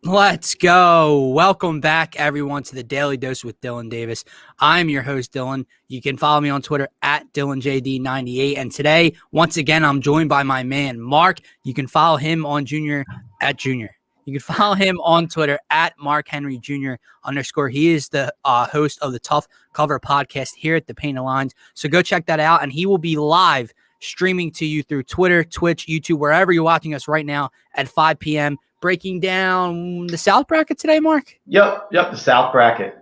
Let's go. Welcome back, everyone, to the Daily Dose with Dylan Davis. I'm your host, Dylan. You can follow me on Twitter at DylanJD98. And today, once again, I'm joined by my man, Mark. You can follow him on Junior. You can follow him on Twitter at MarkHenryJr_. He is the host of the Tough Cover podcast here at the Painted Lines. So go check that out. And he will be live streaming to you through Twitter, Twitch, YouTube, wherever you're watching us right now at 5 p.m., breaking down the South bracket today, Mark? Yep, the South bracket.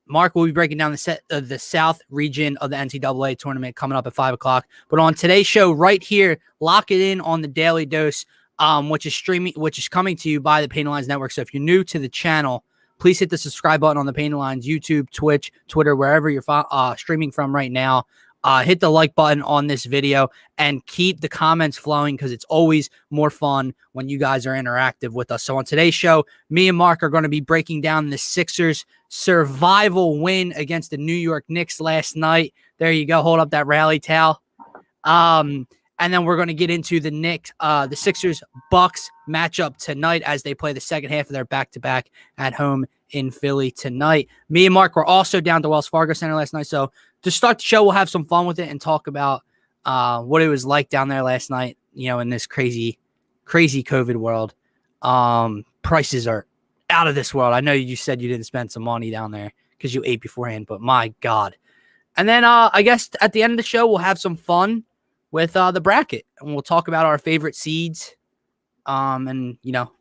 Mark will be breaking down the South region of the NCAA tournament coming up at 5 o'clock. But on today's show right here, lock it in on the Daily Dose, which is coming to you by the Painted Lines Network. So if you're new to the channel, please hit the subscribe button on the Painted Lines, YouTube, Twitch, Twitter, wherever you're streaming from right now. Hit the like button on this video and keep the comments flowing because it's always more fun when you guys are interactive with us. So on today's show, me and Mark are going to be breaking down the Sixers' survival win against the New York Knicks last night. There you go. Hold up that rally towel. And then we're going to get into the Sixers-Bucks matchup tonight as they play the second half of their back-to-back at home in Philly tonight. Me and Mark were also down to Wells Fargo Center last night. So to start the show, we'll have some fun with it and talk about what it was like down there last night, in this crazy COVID world. Prices are out of this world. I know you said you didn't spend some money down there because you ate beforehand, but my God. And then I guess at the end of the show, we'll have some fun with the bracket, and we'll talk about our favorite seeds. And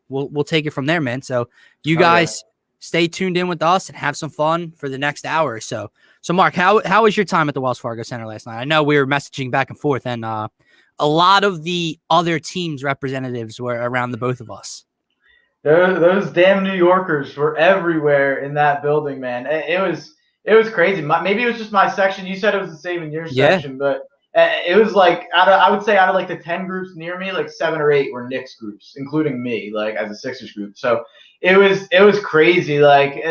we'll take it from there, man. So you guys stay tuned in with us and have some fun for the next hour or so. So Mark, how was your time at the Wells Fargo Center last night? I know we were messaging back and forth, and a lot of the other teams' representatives were around the both of us. Those damn New Yorkers were everywhere in that building, man. It was crazy. Maybe it was just my section. You said it was the same in your section, but it was like I would say out of like the 10 groups near me, like 7 or 8 were Knicks groups, including me, like as a Sixers group. So it was crazy. Like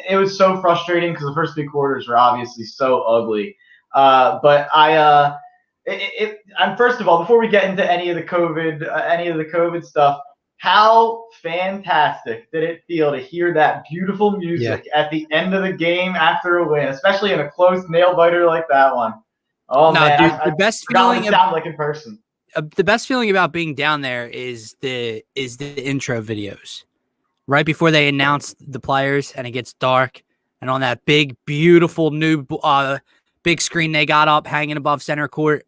it was so frustrating because the first 3 quarters were obviously so ugly. But I'm first of all, before we get into any of the COVID stuff, how fantastic did it feel to hear that beautiful music at the end of the game after a win, especially in a close nail biter like that one? Oh no, man, dude, the best feeling sound like in person. The best feeling about being down there is the intro videos. Right before they announce the players and it gets dark, and on that big, beautiful new big screen they got up hanging above center court,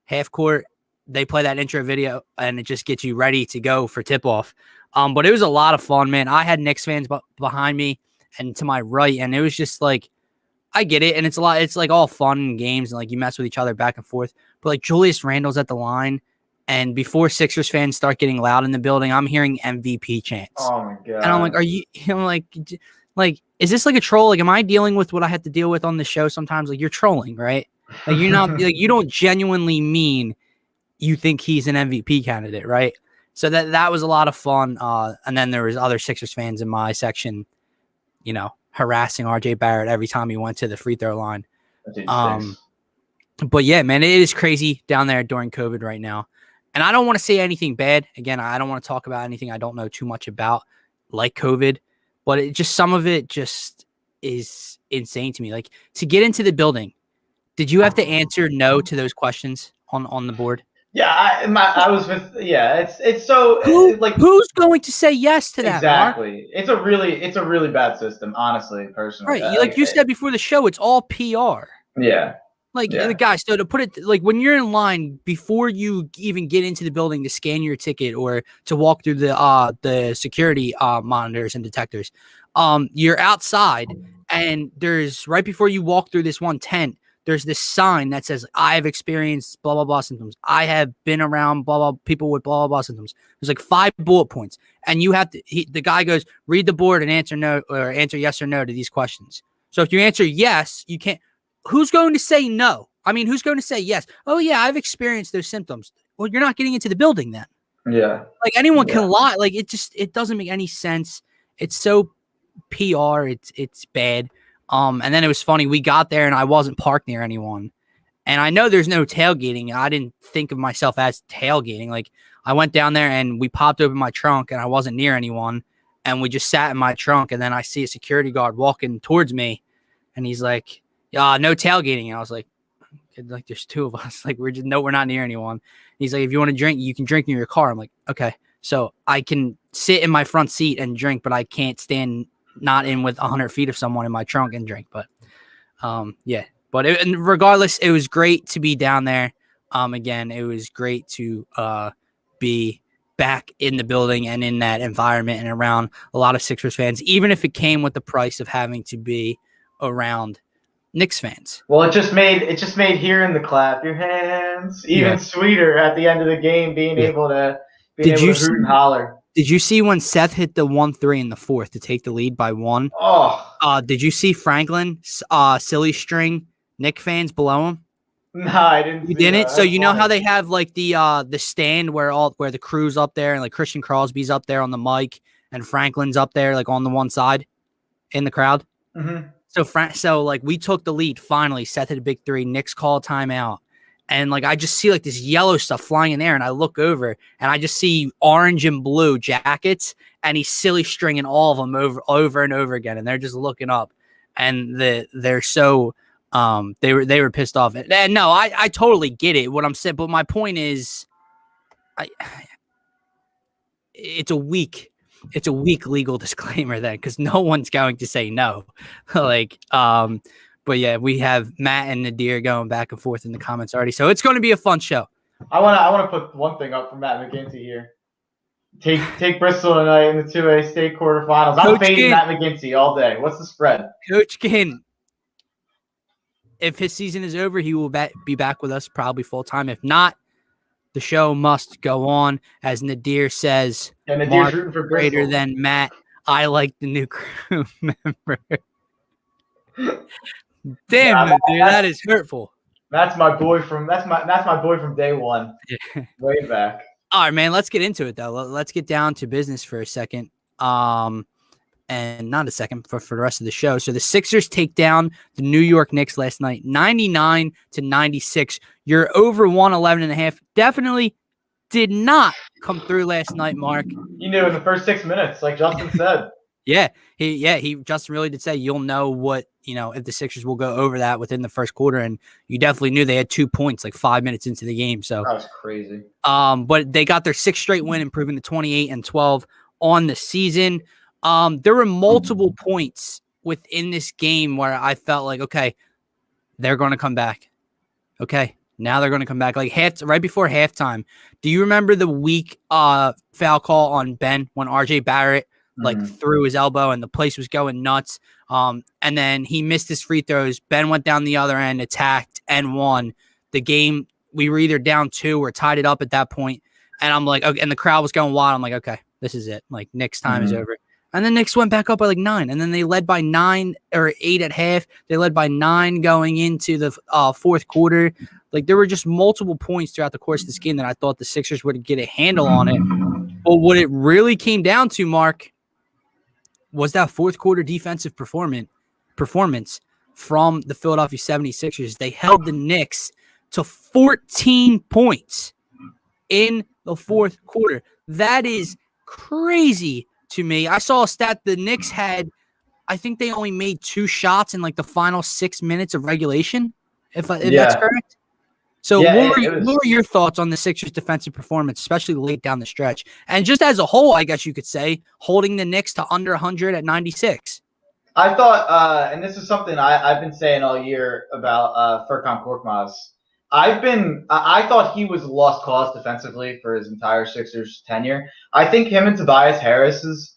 half court, they play that intro video and it just gets you ready to go for tip-off. But it was a lot of fun, man. I had Knicks fans behind me and to my right, and it was just like, I get it, and it's like all fun and games, and like you mess with each other back and forth. But like Julius Randle's at the line, and before Sixers fans start getting loud in the building, I'm hearing MVP chants. Oh my God! And I'm like, are you? I'm like, is this like a troll? Like, am I dealing with what I have to deal with on the show sometimes? Like, you're trolling, right? Like, you're not. Like, you don't genuinely mean you think he's an MVP candidate, right? So that was a lot of fun. And then there was other Sixers fans in my section, harassing RJ Barrett every time he went to the free throw line. But yeah, man, it is crazy down there during COVID right now. And I don't want to say anything bad. Again, I don't want to talk about anything I don't know too much about, like COVID, but some of it just is insane to me. Like, to get into the building, did you have to answer no to those questions on the board? Yeah, I was with. Yeah, it's so who's going to say yes to that? Exactly. Mark? It's a really bad system, honestly, personally. Right, like you said before the show, it's all PR. Yeah. Guys, so to put it, like, when you're in line before you even get into the building to scan your ticket or to walk through the security monitors and detectors, you're outside, and there's right before you walk through this one tent, there's this sign that says, I have experienced blah, blah, blah symptoms. I have been around blah, blah, people with blah, blah, blah symptoms. There's like 5 bullet points. And you have to, the guy goes, read the board and answer no, or answer yes or no to these questions. So if you answer yes, you can't. Who's going to say no? I mean, who's going to say yes? Oh, yeah, I've experienced those symptoms. Well, you're not getting into the building then. Yeah. Like anyone can lie. Like it doesn't make any sense. It's so PR. It's bad. And then it was funny. We got there and I wasn't parked near anyone. And I know there's no tailgating. I didn't think of myself as tailgating. Like I went down there and we popped open my trunk and I wasn't near anyone. And we just sat in my trunk. And then I see a security guard walking towards me. And he's like, yeah, no tailgating. And I was like, there's two of us. Like we're not near anyone. He's like, if you want to drink, you can drink in your car. I'm like, okay. So I can sit in my front seat and drink, but I can't stand not in with 100 feet of someone in my trunk and drink. But yeah. But regardless, it was great to be down there. Again, it was great to be back in the building and in that environment and around a lot of Sixers fans, even if it came with the price of having to be around Knicks fans. Well, it just made hearing the clap your hands even sweeter at the end of the game, being able to hoot and holler. Did you see when Seth hit the 1-3 in the fourth to take the lead by 1? Oh. Did you see Franklin silly string Knicks fans below him? No, I didn't. You didn't? So you know how they have like the stand where the crew's up there and like Christian Crosby's up there on the mic and Franklin's up there like on the one side in the crowd? Mm-hmm. So like we took the lead finally. Seth hit a big 3. Knicks call timeout, and like I just see like this yellow stuff flying in there, and I look over and I just see orange and blue jackets, and he's silly stringing all of them over and over again, and they're just looking up, and they're so they were pissed off. And no, I totally get it what I'm saying, but my point is, it's a weak legal disclaimer then, because no one's going to say no. Like, but yeah, we have Matt and Nadir going back and forth in the comments already, so it's going to be a fun show. I want to put one thing up for Matt McGinty here. Take Bristol tonight in the 2A state quarterfinals. I'm fading Matt McGinty all day. What's the spread? Coach Ginn, if his season is over, he will be back with us probably full time. If not, the show must go on. As Nadir says, and Nadir's rooting for greater than Matt. I like the new crew member. Damn, Nadir, that is hurtful. That's my boy from day one. Yeah. Way back. All right, man. Let's get into it though. Let's get down to business for a second. And not a second for the rest of the show. So the Sixers take down the New York Knicks last night, 99-96. You're over 111.5. Definitely did not come through last night, Mark. You knew in the first 6 minutes, like Justin said. Justin really did say you'll know what, if the Sixers will go over that within the first quarter, and you definitely knew they had 2 points like 5 minutes into the game. So that was crazy. But they got their 6th straight win, improving to 28-12 on the season. There were multiple points within this game where I felt like, okay, they're going to come back. Okay, now they're going to come back. Like right before halftime, do you remember the weak foul call on Ben when RJ Barrett threw his elbow and the place was going nuts? And then he missed his free throws. Ben went down the other end, attacked, and won the game. We were either down 2 or tied it up at that point. And I'm like, okay, and the crowd was going wild. I'm like, okay, this is it. Like, Knicks time is over. And the Knicks went back up by like 9. And then they led by 9 or 8 at half. They led by 9 going into the fourth quarter. Like, there were just multiple points throughout the course of this game that I thought the Sixers would get a handle on it. But what it really came down to, Mark, was that fourth quarter defensive performance from the Philadelphia 76ers. They held the Knicks to 14 points in the fourth quarter. That is crazy to me. I saw a stat the Knicks had, I think they only made 2 shots in like the final 6 minutes of regulation, if that's correct. So what were your thoughts on the Sixers defensive performance, especially late down the stretch? And just as a whole, I guess you could say, holding the Knicks to under 100 at 96. I thought, and this is something I've been saying all year about Furkan Korkmaz. I thought he was lost cause defensively for his entire Sixers tenure. I think him and Tobias Harris's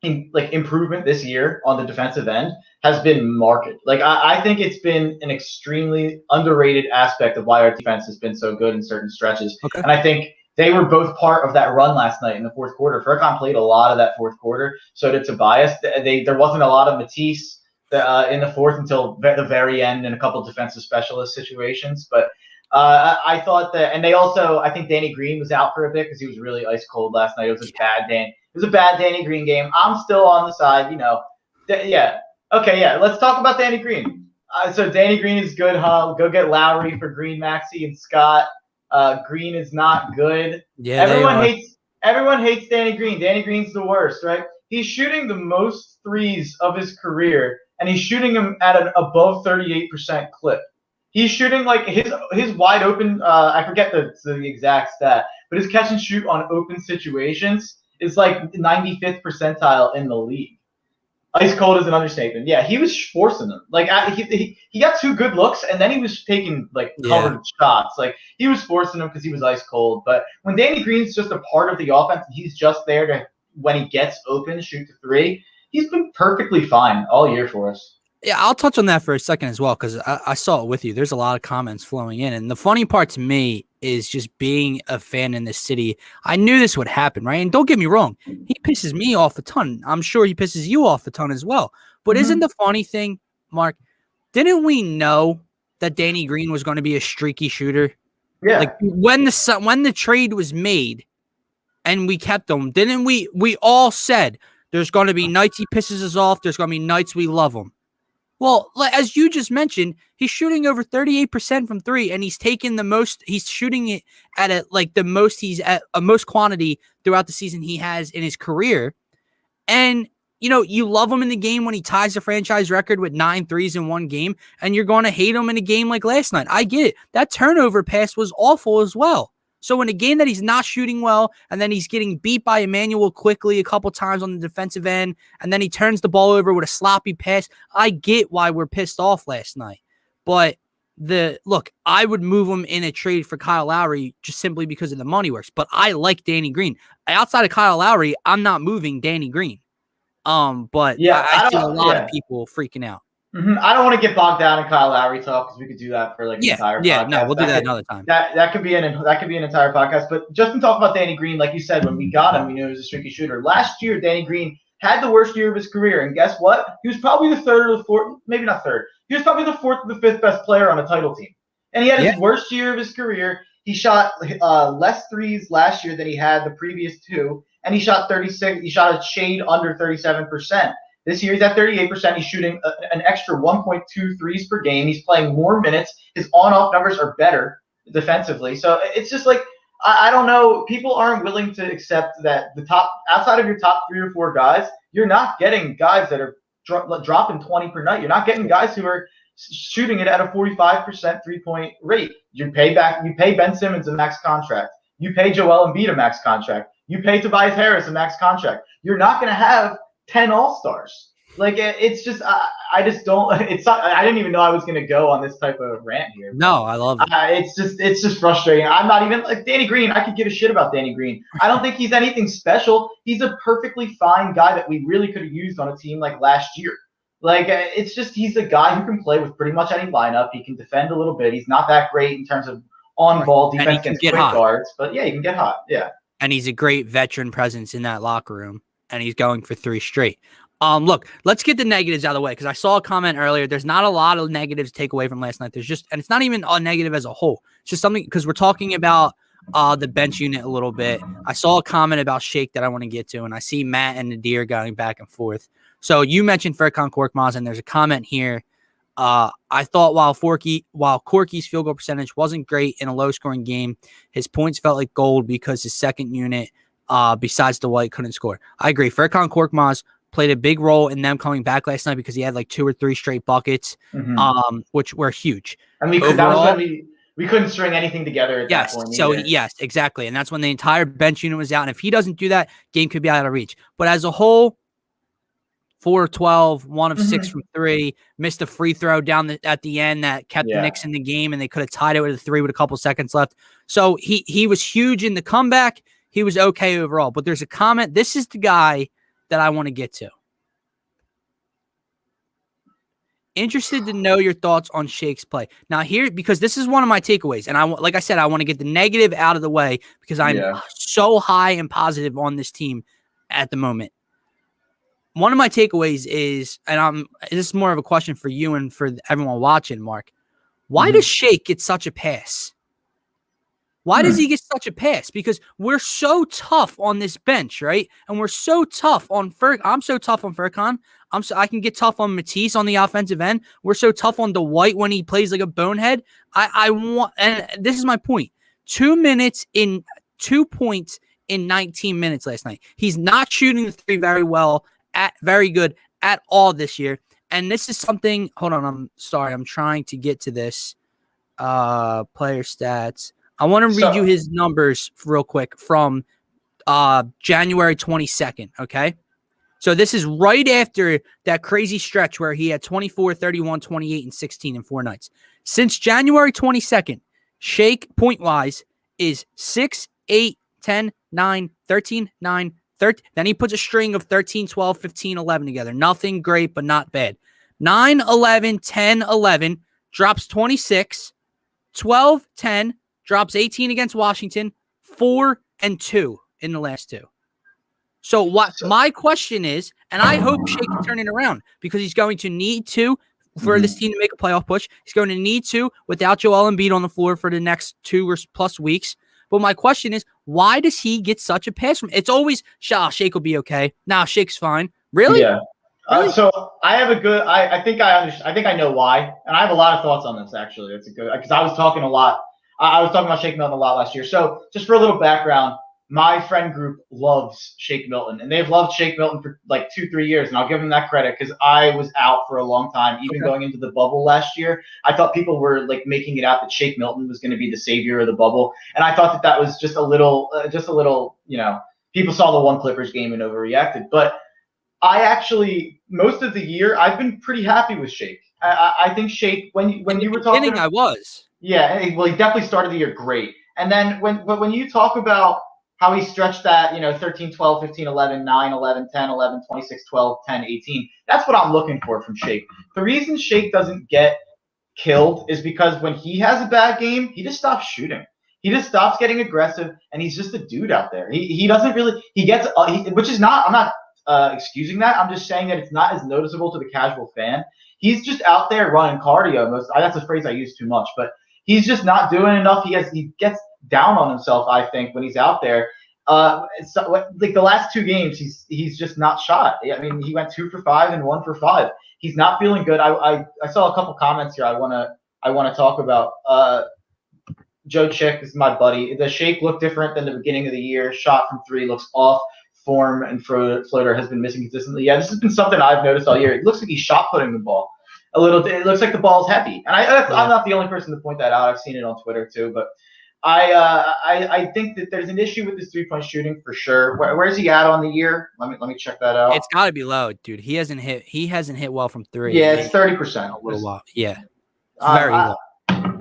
improvement this year on the defensive end has been marked. Like I think it's been an extremely underrated aspect of why our defense has been so good in certain stretches. Okay. And I think they were both part of that run last night in the fourth quarter. Furkan played a lot of that fourth quarter. So did Tobias. There wasn't a lot of Matisse in the fourth until the very end in a couple of defensive specialist situations. But I thought that, and they also, I think Danny Green was out for a bit because he was really ice cold last night. It was a bad Danny Green game. I'm still on the side, yeah. Okay, yeah. Let's talk about Danny Green. So Danny Green is good, huh? Go get Lowry for Green, Maxey, and Scott. Green is not good. Yeah, everyone hates Danny Green. Danny Green's the worst, right? He's shooting the most threes of his career, and he's shooting them at an above 38% clip. He's shooting like his wide open. I forget the exact stat, but his catch and shoot on open situations is like 95th percentile in the league. Ice cold is an understatement. Yeah, he was forcing them. Like he got 2 good looks, and then he was taking like covered shots. Like he was forcing them because he was ice cold. But when Danny Green's just a part of the offense, he's just there to, when he gets open, shoot the 3. He's been perfectly fine all year for us. Yeah, I'll touch on that for a second as well, because I saw it with you. There's a lot of comments flowing in. And the funny part to me is just being a fan in this city. I knew this would happen, right? And don't get me wrong. He pisses me off a ton. I'm sure he pisses you off a ton as well. But isn't the funny thing, Mark, didn't we know that Danny Green was going to be a streaky shooter? Yeah. Like when the trade was made and we kept him, didn't we? We all said there's going to be nights he pisses us off. There's going to be nights we love him. Well, as you just mentioned, he's shooting over 38% from 3, and he's taken the most. He's shooting it at the most he's at a most quantity throughout the season he has in his career. And you love him in the game when he ties the franchise record with 9 threes in one game, and you're going to hate him in a game like last night. I get it. That turnover pass was awful as well. So in a game that he's not shooting well, and then he's getting beat by Emmanuel quickly a couple times on the defensive end, and then he turns the ball over with a sloppy pass, I get why we're pissed off last night. But I would move him in a trade for Kyle Lowry just simply because of the money works. But I like Danny Green. Outside of Kyle Lowry, I'm not moving Danny Green. But yeah, I see a lot of people freaking out. I don't want to get bogged down in Kyle Lowry talk because we could do that for like an entire podcast. Yeah, no, we'll do that another time. That could be an entire podcast. But just to talk about Danny Green, like you said, when we got him, we knew he was a streaky shooter. Last year, Danny Green had the worst year of his career, and guess what? He was probably the third or the fourth, maybe not third. He was probably the 4th or the 5th best player on a title team, and he had his worst year of his career. He shot less threes last year than he had the previous 2, and he shot 36. He shot a shade under 37%. This year he's at 38%. He's shooting an extra 1.2 threes per game. He's playing more minutes. His on-off numbers are better defensively. So it's just like, I don't know. People aren't willing to accept that outside of your top 3 or 4 guys, you're not getting guys that are dropping 20 per night. You're not getting guys who are shooting it at a 45% three-point rate. You pay Ben Simmons a max contract. You pay Joel Embiid a max contract. You pay Tobias Harris a max contract. You're not going to have 10 All-Stars. Like, it's just, I just don't, it's not, I didn't even know I was going to go on this type of rant here. No, I love it. It's just frustrating. I'm not even, like, Danny Green, I could give a shit about Danny Green. I don't think he's anything special. He's a perfectly fine guy that we really could have used on a team like last year. Like, it's just, he's a guy who can play with pretty much any lineup. He can defend a little bit. He's not that great in terms of on-ball defense against quick guards, but yeah, he can get hot. Yeah. And he's a great veteran presence in that locker room. And he's going for 3 straight. Look, let's get the negatives out of the way because I saw a comment earlier. There's not a lot of negatives to take away from last night. And it's not even a negative as a whole. It's just something because we're talking about the bench unit a little bit. I saw a comment about Shake that I want to get to, and I see Matt and Nadir going back and forth. So you mentioned Furkan Korkmaz, and there's a comment here. I thought while Corky's field goal percentage wasn't great in a low-scoring game, his points felt like gold because his second unit besides Dwight couldn't score. I agree. Furkan Korkmaz played a big role in them coming back last night because he had like 2 or 3 straight buckets, which were huge. And that was when we couldn't string anything together at that point. Yes, exactly. And that's when the entire bench unit was out. And if he doesn't do that, game could be out of reach. But as a whole, 4 of 12, 1 of 6 from 3, missed a free throw down at the end that kept the Knicks in the game, and they could have tied it with a 3 with a couple seconds left. So he was huge in the comeback. He was okay overall. But there's a comment. This is the guy that I want to get to. Interested to know your thoughts on Shake's play. Now here, because this is one of my takeaways, and like I said, I want to get the negative out of the way because I'm so high and positive on this team at the moment. one of my takeaways is, and this is more of a question for you and for everyone watching, Mark. Why does Shake get such a pass? Why does he get such a pass? Because we're so tough on this bench, right? And we're so tough on I'm so tough on Furkan. I can get tough on Matisse on the offensive end. We're so tough on Dwight when he plays like a bonehead. I want, and this is my point. 2 minutes in 2 points in 19 minutes last night. He's not shooting the three very good at all this year. And this is something, hold on, I'm sorry. I'm trying to get to this. Player stats. I want to read you his numbers real quick from January 22nd, okay? So this is right after that crazy stretch where he had 24, 31, 28, and 16 in 4 nights. Since January 22nd, Shake point-wise is 6, 8, 10, 9, 13, 9, 13. Then he puts a string of 13, 12, 15, 11 together. Nothing great, but not bad. 9, 11, 10, 11, drops 26, 12, 10, drops 18 against Washington, 4 and 2 in the last 2. So what my question is, and I hope Shake can turn it around because he's going to need to for this team to make a playoff push. He's going to need to without Joel Embiid on the floor for the next 2 or plus weeks. But my question is, why does he get such a pass from? It's always Shake will be okay. Now Shake's fine. Really? Yeah. Really? So I have a good. I think I understand. I think I know why, and I have a lot of thoughts on this actually. It's a good because I was talking a lot. I was talking about Shake Milton a lot last year. So just for a little background, my friend group loves Shake Milton, and they've loved Shake Milton for like 2-3 years, and I'll give them that credit because I was out for a long time, even going into the bubble last year. I thought people were like making it out that Shake Milton was going to be the savior of the bubble, and I thought that was just a little, people saw the one Clippers game and overreacted. But I actually, most of the year, I've been pretty happy with Shake. I think Shake, when you were talking, I was. Yeah, well, he definitely started the year great. And then when you talk about how he stretched that, 13, 12, 15, 11, 9, 11, 10, 11, 26, 12, 10, 18, that's what I'm looking for from Shake. The reason Shake doesn't get killed is because when he has a bad game, he just stops shooting. He just stops getting aggressive, and he's just a dude out there. He doesn't really – he gets which is not – I'm not excusing that. I'm just saying that it's not as noticeable to the casual fan. He's just out there running cardio. That's a phrase I use too much, but he's just not doing enough. He gets down on himself, I think, when he's out there. Like the last 2 games, he's just not shot. I mean, he went 2 for 5 and 1 for 5. He's not feeling good. I saw a couple comments here. I want to talk about. Joe Chick is my buddy. The Shake looked different than the beginning of the year. Shot from 3 looks off. Form and floater has been missing consistently. Yeah, this has been something I've noticed all year. It looks like he's shot putting the ball a little. It looks like the ball's heavy, and I'm not the only person to point that out. I've seen it on Twitter too. But I think that there's an issue with his 3-point shooting for sure. Where's he at on the year? Let me check that out. It's got to be low, dude. He hasn't hit well from 3. Yeah, it's 30%. A little while. Yeah, it's very low.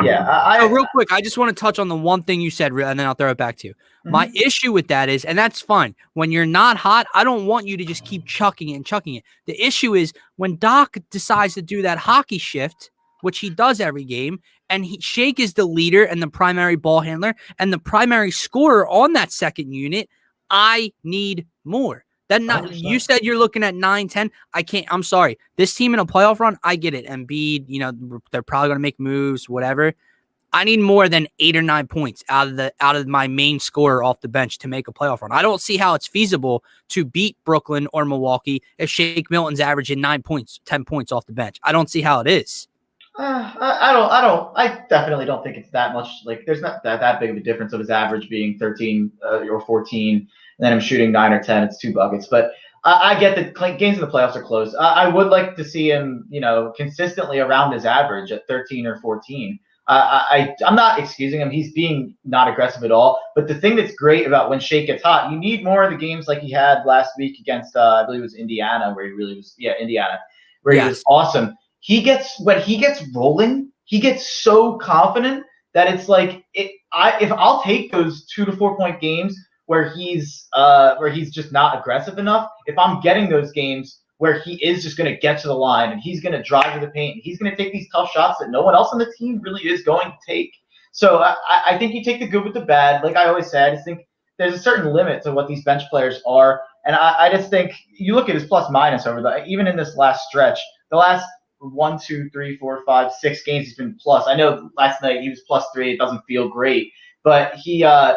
Yeah. Real quick, I just want to touch on the one thing you said, and then I'll throw it back to you. My issue with that is, and that's fine, when you're not hot, I don't want you to just keep chucking it. The issue is when Doc decides to do that hockey shift, which he does every game, and Shake is the leader and the primary ball handler and the primary scorer on that second unit, I need more. You said you're looking at 9, 10. I can't. I'm sorry. This team in a playoff run, I get it. Embiid, they're probably going to make moves, whatever. I need more than 8 or 9 points out of my main scorer off the bench to make a playoff run. I don't see how it's feasible to beat Brooklyn or Milwaukee if Shake Milton's averaging 9 points, 10 points off the bench. I don't see how it is. I definitely don't think it's that much. Like, there's not that big of a difference of his average being 13 or 14, and then him shooting 9 or 10. It's 2 buckets, but I get that games in the playoffs are close. I would like to see him, consistently around his average at 13 or 14. I'm not excusing him. He's being not aggressive at all. But the thing that's great about when Shake gets hot, you need more of the games like he had last week against, I believe it was Indiana, where he really was. Yeah, Indiana, where he was awesome. When he gets rolling, he gets so confident that it's like if I'll take those 2 to 4 point games where he's just not aggressive enough. If I'm getting those games where he is just going to get to the line and he's going to drive to the paint and he's going to take these tough shots that no one else on the team really is going to take. So I think you take the good with the bad. Like I always say, I just think there's a certain limit to what these bench players are. And I just think you look at his plus minus even in this last stretch, the last 1, 2, 3, 4, 5, 6 games he's been plus. I know last night he was +3. It doesn't feel great, but the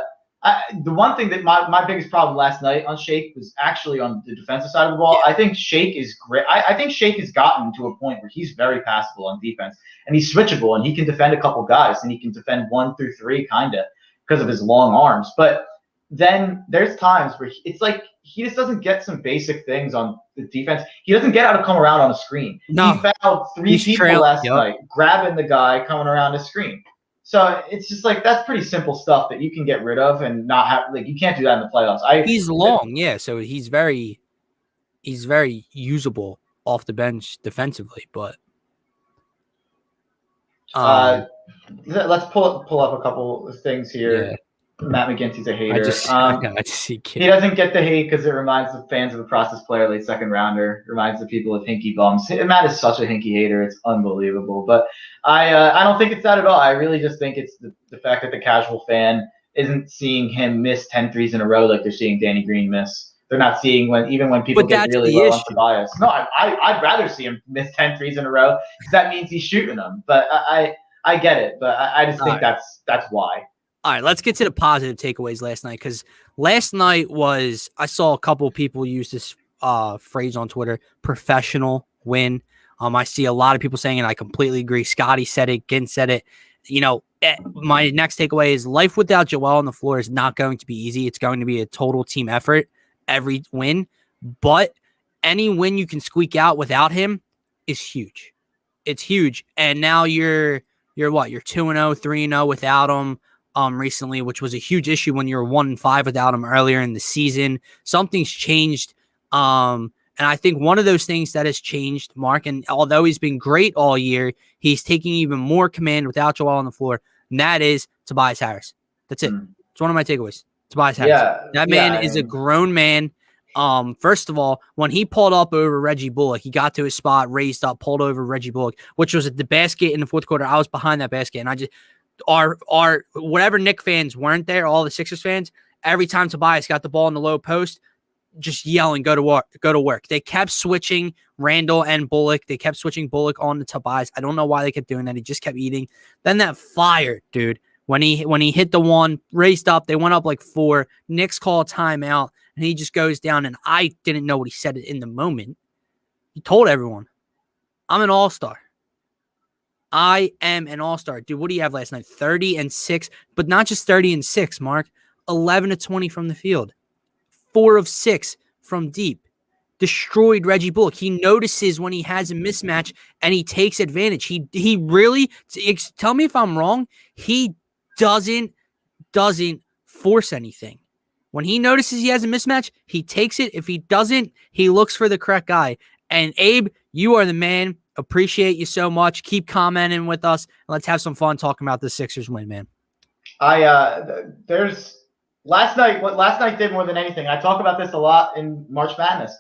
one thing that my biggest problem last night on Shake was actually on the defensive side of the ball. I think Shake is great. I think Shake has gotten to a point where he's very passable on defense, and he's switchable, and he can defend a couple guys, and he can defend 1 through 3 kind of because of his long arms. But then there's times where it's like he just doesn't get some basic things on the defense. He doesn't get how to come around on a screen. No, he fouled 3 people last night, grabbing the guy coming around the screen. So it's just like that's pretty simple stuff that you can get rid of and not have you can't do that in the playoffs. He's long, so he's very usable off the bench defensively, but let's pull up a couple of things here. Yeah. Matt McGinty's a hater. He doesn't get the hate because it reminds the fans of a process player, late second rounder. Reminds the people of hinky bums. Matt is such a hinky hater; it's unbelievable. But I don't think it's that at all. I really just think it's the fact that the casual fan isn't seeing him miss 10 threes in a row like they're seeing Danny Green miss. They're not seeing when people get really low on Tobias. No, I'd rather see him miss 10 threes in a row because that means he's shooting them. But I get it. But I just think that's why. All right, let's get to the positive takeaways last night, because last night I saw a couple of people use this phrase on Twitter, professional win. I see a lot of people saying it. I completely agree. Scotty said it. Ginn said it. My next takeaway is life without Joel on the floor is not going to be easy. It's going to be a total team effort, every win. But any win you can squeak out without him is huge. It's huge. And now you're what? You're 2-0, 3-0 without him. Recently, which was a huge issue when you were 1-5 without him earlier in the season. Something's changed. And I think one of those things that has changed, Mark, and although he's been great all year, he's taking even more command without Joel on the floor, and that is Tobias Harris. That's it. It's one of my takeaways. Tobias Harris. That man is a grown man. First of all, when he pulled up over Reggie Bullock, he got to his spot, raised up, pulled over Reggie Bullock, which was at the basket in the fourth quarter. I was behind that basket, and I just our whatever Knicks fans weren't there, all the Sixers fans, every time Tobias got the ball in the low post, just yelling, go to work. They kept switching Randall and Bullock. They kept switching Bullock on to Tobias. I don't know why they kept doing that. He just kept eating. Then that fire, dude, when he hit the one, raced up, they went up like 4. Knicks call a timeout, and he just goes down, and I didn't know what he said in the moment. He told everyone, I'm an all-star. I am an all-star. Dude, what do you have last night? 30 and 6, but not just 30 and 6, Mark. 11 of 20 from the field. 4 of 6 from deep. Destroyed Reggie Bullock. He notices when he has a mismatch and he takes advantage. He really, tell me if I'm wrong, he doesn't force anything. When he notices he has a mismatch, he takes it. If he doesn't, he looks for the correct guy. And Abe, you are the man. Appreciate you so much. Keep commenting with us. Let's have some fun talking about the Sixers win, man. Last night did more than anything. I talk about this a lot in March Madness.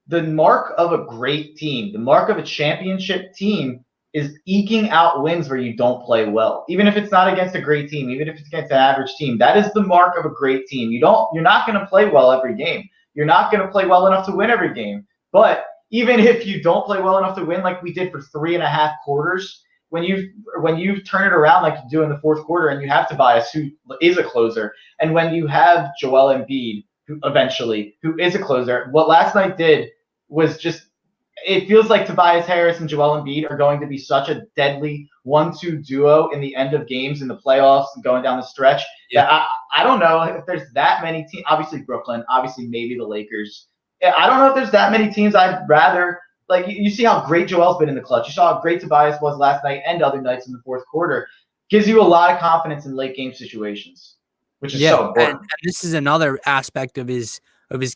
The mark of a great team, the mark of a championship team is eking out wins where you don't play well. Even if it's not against a great team, even if it's against an average team, that is the mark of a great team. You're not going to play well every game. You're not going to play well enough to win every game. But even if you don't play well enough to win like we did for 3.5 quarters, when you turn it around like you do in the fourth quarter and you have Tobias, who is a closer, and when you have Joel Embiid, who is a closer, what last night did was just, it feels like Tobias Harris and Joel Embiid are going to be such a deadly 1-2 duo in the end of games in the playoffs and going down the stretch. Yeah. I don't know if there's that many teams, obviously Brooklyn, obviously maybe the Lakers. I don't know if there's that many teams I'd rather, like, you see how great Joel's been in the clutch. You saw how great Tobias was last night and other nights in the fourth quarter. Gives you a lot of confidence in late game situations, which is so important. And this is another aspect of his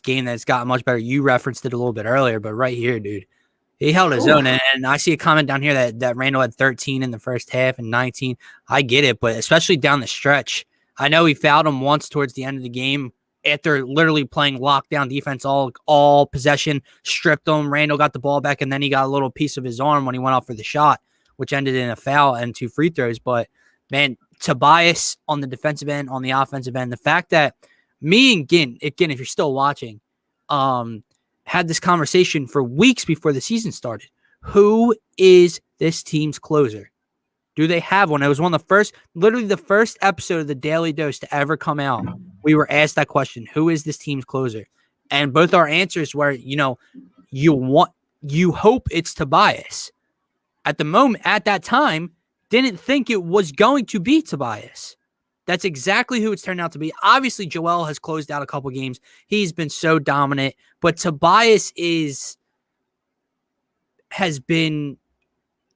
game that's gotten much better. You referenced it a little bit earlier, but right here, dude, he held his own. And I see a comment down here that Randall had 13 in the first half and 19. I get it, but especially down the stretch. I know he fouled him once towards the end of the game, after literally playing lockdown defense all possession, stripped him. Randall got the ball back, and then he got a little piece of his arm when he went out for the shot, which ended in a foul and 2 free throws. But, man, Tobias on the defensive end, on the offensive end, the fact that me and Ginn, if you're still watching, had this conversation for weeks before the season started. Who is this team's closer? Do they have one? It was one of literally the first episode of the Daily Dose to ever come out. We were asked that question. Who is this team's closer? And both our answers were, you hope it's Tobias. At the moment, at that time, didn't think it was going to be Tobias. That's exactly who it's turned out to be. Obviously, Joel has closed out a couple games. He's been so dominant, but Tobias has been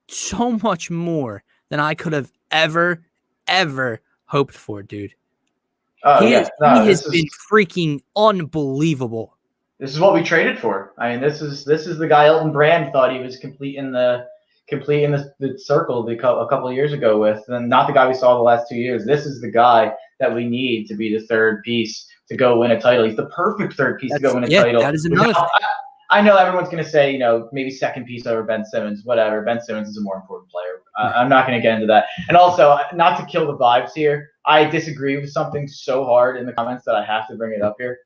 so much more than I could have ever hoped for, dude. He has been freaking unbelievable. This is what we traded for. I mean, this is the guy Elton Brand thought he was complete in the circle a couple of years ago with, and not the guy we saw the last 2 years. This is the guy that we need to be the third piece to go win a title. He's the perfect third piece to go win a title. That is another thing. I know everyone's going to say, maybe second piece over Ben Simmons, whatever. Ben Simmons is a more important player. I'm not going to get into that. And also, not to kill the vibes here, I disagree with something so hard in the comments that I have to bring it up here.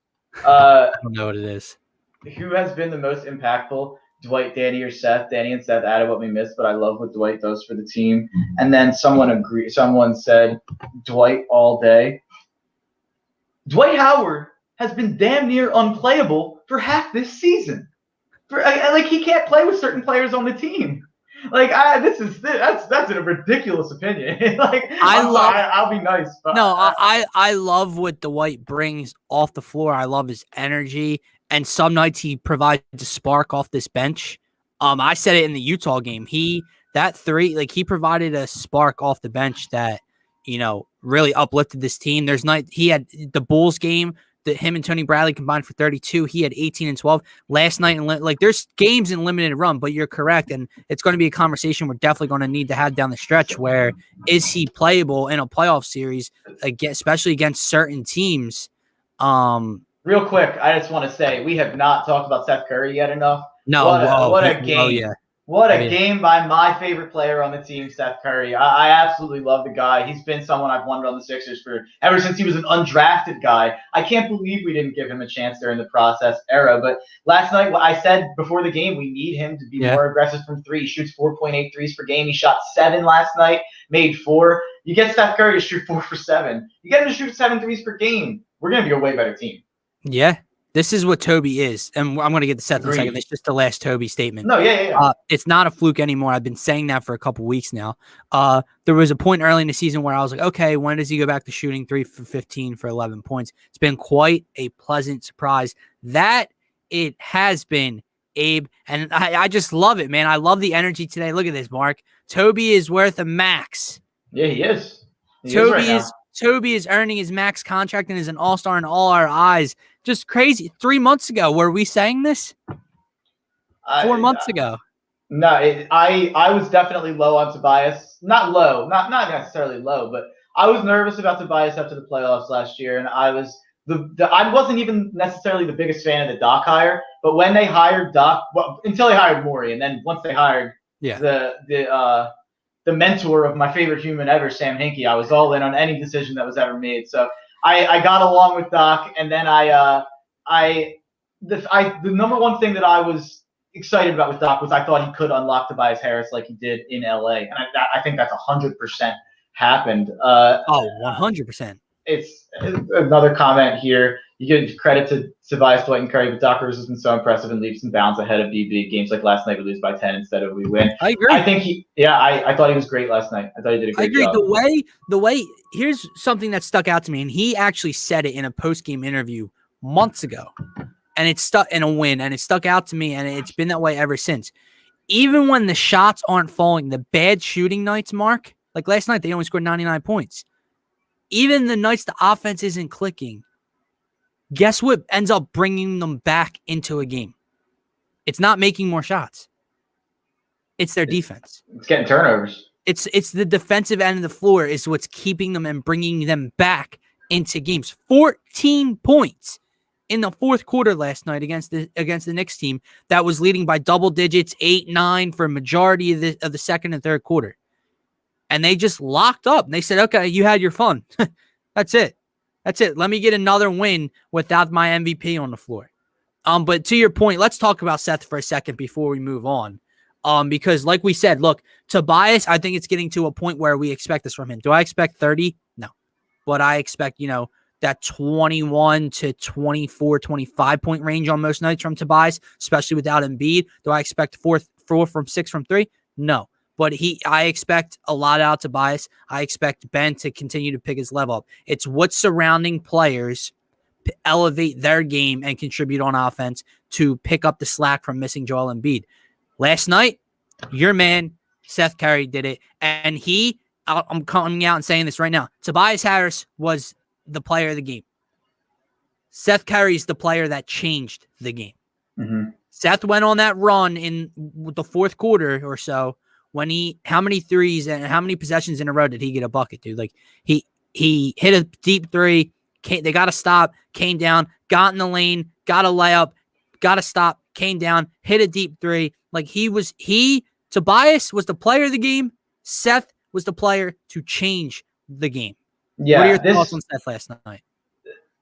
I don't know what it is. Who has been the most impactful? Dwight, Danny, or Seth? Danny and Seth added what we missed, but I love what Dwight does for the team. And then someone said Dwight all day. Dwight Howard has been damn near unplayable for half this season. He can't play with certain players on the team. That's a ridiculous opinion. I'll be nice. But I love what Dwight brings off the floor. I love his energy, and some nights he provides a spark off this bench. I said it in the Utah game. He provided a spark off the bench that really uplifted this team. He had the Bulls game. Him and Tony Bradley combined for 32. He had 18 and 12 last night. And there's games in limited run, but you're correct. And it's going to be a conversation we're definitely going to need to have down the stretch where is he playable in a playoff series, especially against certain teams. Real quick, I just want to say we have not talked about Seth Curry yet enough. No. What a game. Oh, yeah. What a game by my favorite player on the team, Seth Curry. I absolutely love the guy. He's been someone I've wanted on the Sixers ever since he was an undrafted guy. I can't believe we didn't give him a chance during the process era. But last night, I said before the game, we need him to be more aggressive from three. He shoots 4.8 threes per game. He shot 7 last night, made 4. You get Seth Curry to shoot 4 for 7. You get him to shoot 7 threes per game. We're going to be a way better team. Yeah. This is what Toby is, and I'm going to get to Seth in a second. It's just the last Toby statement. No, yeah. It's not a fluke anymore. I've been saying that for a couple weeks now. There was a point early in the season where I was like, okay, when does he go back to shooting 3 for 15 for 11 points? It's been quite a pleasant surprise. That it has been, Abe, and I just love it, man. I love the energy today. Look at this, Mark. Toby is worth a max. Yeah, he is. Toby is earning his max contract and is an all-star in all our eyes. Just crazy. 3 months ago, were we saying this? 4 months ago. No, I was definitely low on Tobias. Not low, not necessarily low, but I was nervous about Tobias after the playoffs last year, and I wasn't even necessarily the biggest fan of the Doc hire. But when they hired Doc, until they hired Morey, and then once they hired the mentor of my favorite human ever, Sam Hinkie, I was all in on any decision that was ever made. So I got along with Doc, and then the number one thing that I was excited about with Doc was I thought he could unlock Tobias Harris like he did in LA, and I think that's 100% happened. 100%. It's another comment here. You give credit to Tobias, Dwight, and Curry, but Doc Rivers has been so impressive and leaps and bounds ahead of BB. Games like last night, we lose by 10 instead of we win. I agree. I think I thought he was great last night. I thought he did a great job. I agree. The way here's something that stuck out to me, and he actually said it in a post-game interview months ago, and it stuck in a win, and it stuck out to me, and it's been that way ever since. Even when the shots aren't falling, the bad shooting nights, Mark, like last night, they only scored 99 points. Even the nights the offense isn't clicking, guess what ends up bringing them back into a game? It's not making more shots. It's their defense. It's getting turnovers. It's the defensive end of the floor is what's keeping them and bringing them back into games. 14 points in the fourth quarter last night against the Knicks team that was leading by double digits, 8-9 for a majority of the second and third quarter. And they just locked up. And they said, okay, you had your fun. That's it. Let me get another win without my MVP on the floor. But to your point, let's talk about Seth for a second before we move on. Because like we said, look, Tobias, I think it's getting to a point where we expect this from him. Do I expect 30? No. But I expect, that 21 to 24, 25 point range on most nights from Tobias, especially without Embiid. Do I expect 4 from 6 from 3? No. But I expect a lot out of Tobias. I expect Ben to continue to pick his level up. It's what surrounding players elevate their game and contribute on offense to pick up the slack from missing Joel Embiid. Last night, your man, Seth Curry, did it. And I'm coming out and saying this right now, Tobias Harris was the player of the game. Seth Curry's the player that changed the game. Mm-hmm. Seth went on that run in the fourth quarter or so when how many threes and how many possessions in a row did he get a bucket, dude? Like he hit a deep three. They got to stop, came down, got in the lane, got a layup, got to stop, came down, hit a deep three. Like Tobias was the player of the game. Seth was the player to change the game. Yeah, what are your thoughts on Seth last night?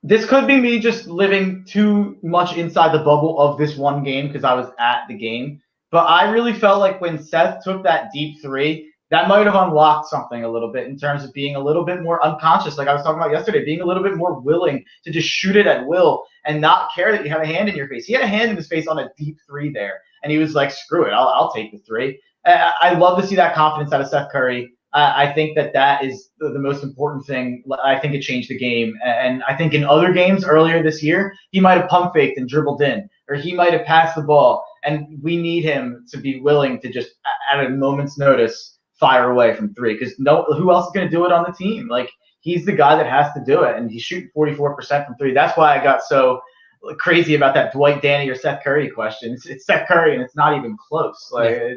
This could be me just living too much inside the bubble of this one game because I was at the game. But I really felt like when Seth took that deep three, that might have unlocked something a little bit in terms of being a little bit more unconscious, like I was talking about yesterday, being a little bit more willing to just shoot it at will and not care that you have a hand in your face. He had a hand in his face on a deep three there, and he was like, screw it, I'll take the three. I love to see that confidence out of Seth Curry. I think that is the most important thing. I think it changed the game. And I think in other games earlier this year, he might have pump faked and dribbled in, or he might have passed the ball. And we need him to be willing to just, at a moment's notice, fire away from three. Because who else is going to do it on the team? Like, he's the guy that has to do it. And he's shooting 44% from three. That's why I got so crazy about that Dwight, Danny, or Seth Curry question. It's Seth Curry, and it's not even close. Like, yeah.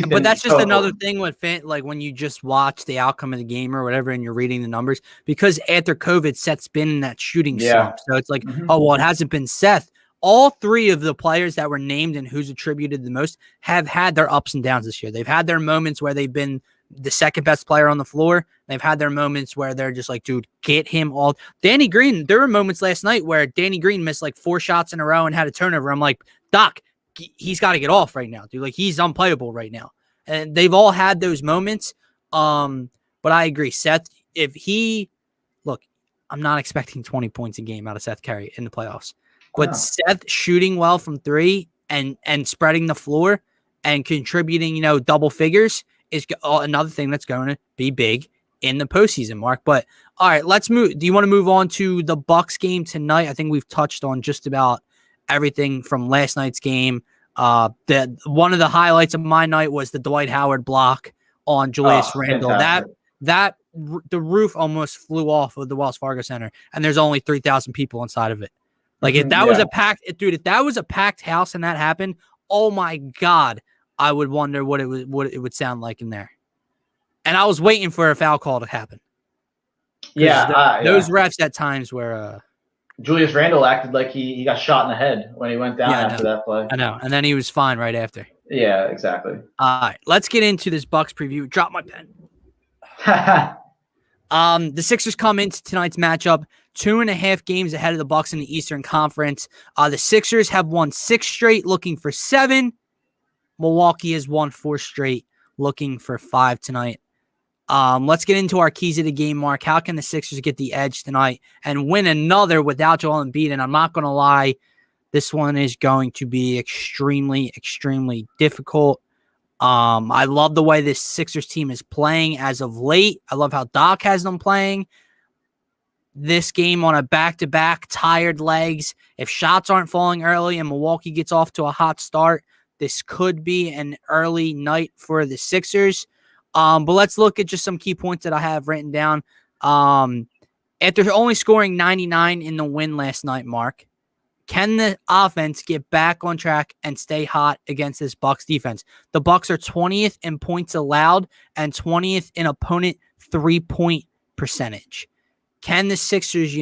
But that's just another thing with when you just watch the outcome of the game or whatever and you're reading the numbers, because after COVID, Seth's been in that shooting slump. So it's like, oh, well, it hasn't been Seth. All three of the players that were named and who's attributed the most have had their ups and downs this year. They've had their moments where they've been the second best player on the floor. They've had their moments where they're just like, dude, get him all. Danny Green, there were moments last night where Danny Green missed like 4 shots in a row and had a turnover. I'm like, Doc, he's got to get off right now, dude. Like, he's unplayable right now. And they've all had those moments. But I agree. Seth, I'm not expecting 20 points a game out of Seth Curry in the playoffs. But Seth shooting well from three and spreading the floor and contributing, double figures is another thing that's going to be big in the postseason, Mark. But all right, let's move. Do you want to move on to the Bucks game tonight? I think we've touched on just about everything from last night's game. One of the highlights of my night was the Dwight Howard block on Julius Randle. That the roof almost flew off of the Wells Fargo Center, and there's only 3,000 people inside of it. Like, if that was a packed house and that happened, oh my God, I would wonder what it would sound like in there. And I was waiting for a foul call to happen. Those refs at times were. Julius Randle acted like he got shot in the head when he went down after that play. I know, and then he was fine right after. Yeah, exactly. All right, let's get into this Bucks preview. Drop my pen. The Sixers come into tonight's matchup 2.5 games ahead of the Bucks in the Eastern Conference. The Sixers have won 6 straight, looking for 7. Milwaukee has won 4 straight, looking for 5 tonight. Let's get into our keys of the game, Mark. How can the Sixers get the edge tonight and win another without Joel Embiid? And I'm not going to lie, this one is going to be extremely, extremely difficult. I love the way this Sixers team is playing as of late. I love how Doc has them playing this game on a back-to-back, tired legs. If shots aren't falling early and Milwaukee gets off to a hot start, this could be an early night for the Sixers. But let's look at just some key points that I have written down. After only scoring 99 in the win last night, Mark, can the offense get back on track and stay hot against this Bucks defense? The Bucks are 20th in points allowed and 20th in opponent 3-point percentage. Can the Sixers,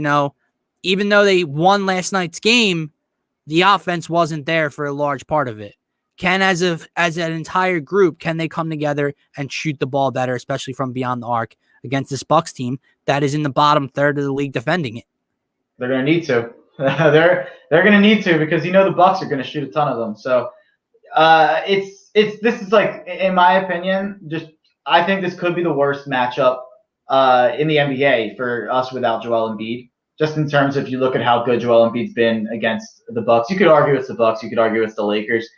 even though they won last night's game, the offense wasn't there for a large part of it. Can, as an entire group, can they come together and shoot the ball better, especially from beyond the arc against this Bucks team that is in the bottom third of the league defending it? They're going to need to. They're gonna need to, because the Bucks are gonna shoot a ton of them. So this is like, in my opinion, just I think this could be the worst matchup in the NBA for us without Joel Embiid. Just in terms of, you look at how good Joel Embiid's been against the Bucks. You could argue it's the Bucks. You could argue it's the Lakers.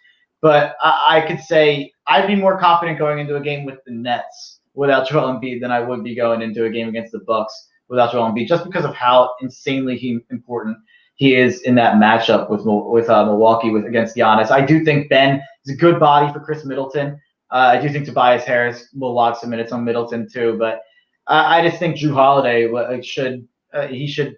But I could say I'd be more confident going into a game with the Nets without Joel Embiid than I would be going into a game against the Bucks without Joel Embiid, just because of how insanely important he is in that matchup with Milwaukee against Giannis. I do think Ben is a good body for Chris Middleton. I do think Tobias Harris will log some minutes on Middleton too, but I just think Drew Holiday should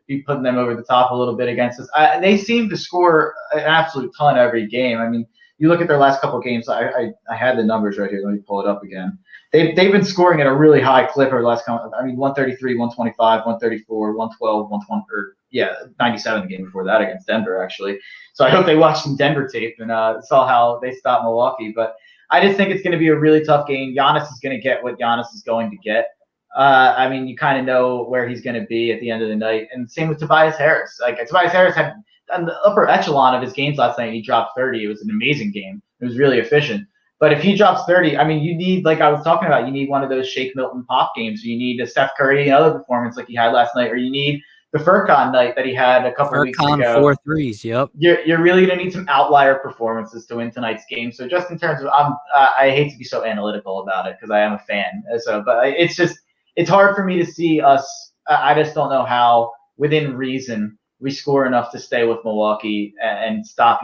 be putting them over the top a little bit against us. They seem to score an absolute ton every game. I mean, you look at their last couple of games. I had the numbers right here. Let me pull it up again. They've been scoring at a really high clip over the last couple. I mean, 133, 125, 134, 112, 120, 97 the game before that against Denver, actually. So I hope they watched some Denver tape and saw how they stopped Milwaukee. But I just think it's going to be a really tough game. Giannis is going to get what Giannis is going to get. I mean, you kind of know where he's going to be at the end of the night. And same with Tobias Harris. Like, Tobias Harris had on the upper echelon of his games last night. He dropped 30. It was an amazing game. It was really efficient. But if he drops 30, I mean, you need, like I was talking about, you need one of those Shake Milton pop games. You need a Steph Curry and other performance like he had last night, or you need the Furkan night that he had a couple weeks ago. Furkan 4 threes, yep. You're really going to need some outlier performances to win tonight's game. So just in terms of, I hate to be so analytical about it because I am a fan. So, but it's hard for me to see us. I just don't know how, within reason, we score enough to stay with Milwaukee and stop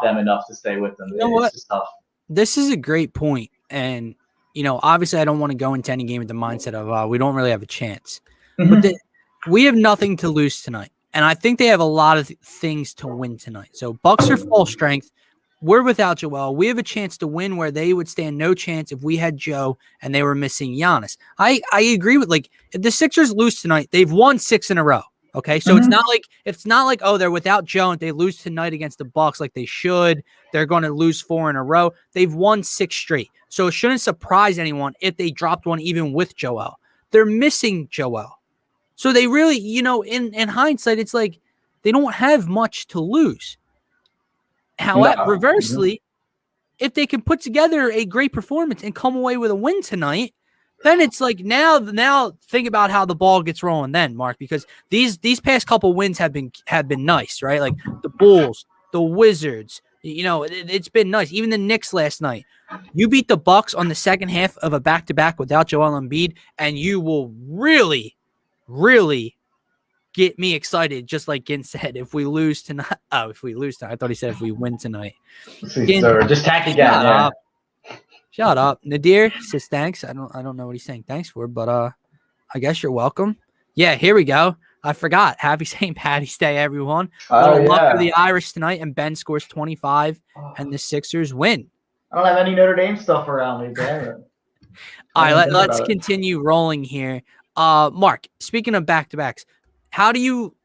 them enough to stay with them. It's just tough. This is a great point. And, obviously I don't want to go into any game with the mindset of we don't really have a chance. Mm-hmm. But we have nothing to lose tonight. And I think they have a lot of things to win tonight. So Bucks are full strength. We're without Joel. We have a chance to win where they would stand no chance if we had Joe and they were missing Giannis. I agree with, if the Sixers lose tonight, they've won 6 in a row. Okay, so mm-hmm. it's not like oh, they're without Joe and they lose tonight against the Bucks like they should. They're going to lose 4 in a row. They've won 6 straight. So it shouldn't surprise anyone if they dropped one even with Joel. They're missing Joel. So they really, in hindsight, it's like they don't have much to lose. However, reversely, if they can put together a great performance and come away with a win tonight, then it's like now think about how the ball gets rolling then, Mark, because these past couple wins have been nice, right? Like the Bulls, the Wizards, it's been nice. Even the Knicks last night. You beat the Bucks on the second half of a back-to-back without Joel Embiid, and you will really, really get me excited, just like Ginn said. If we lose tonight, I thought he said if we win tonight. Ginn, so just tack again. Shut up. Nadir says thanks. I don't know what he's saying thanks for, but I guess you're welcome. Yeah, here we go. I forgot. Happy St. Patty's Day, everyone. Luck for the Irish tonight, and Ben scores 25, and the Sixers win. I don't have any Notre Dame stuff around me, damn. All right, let's continue rolling here. Mark, speaking of back-to-backs, how do you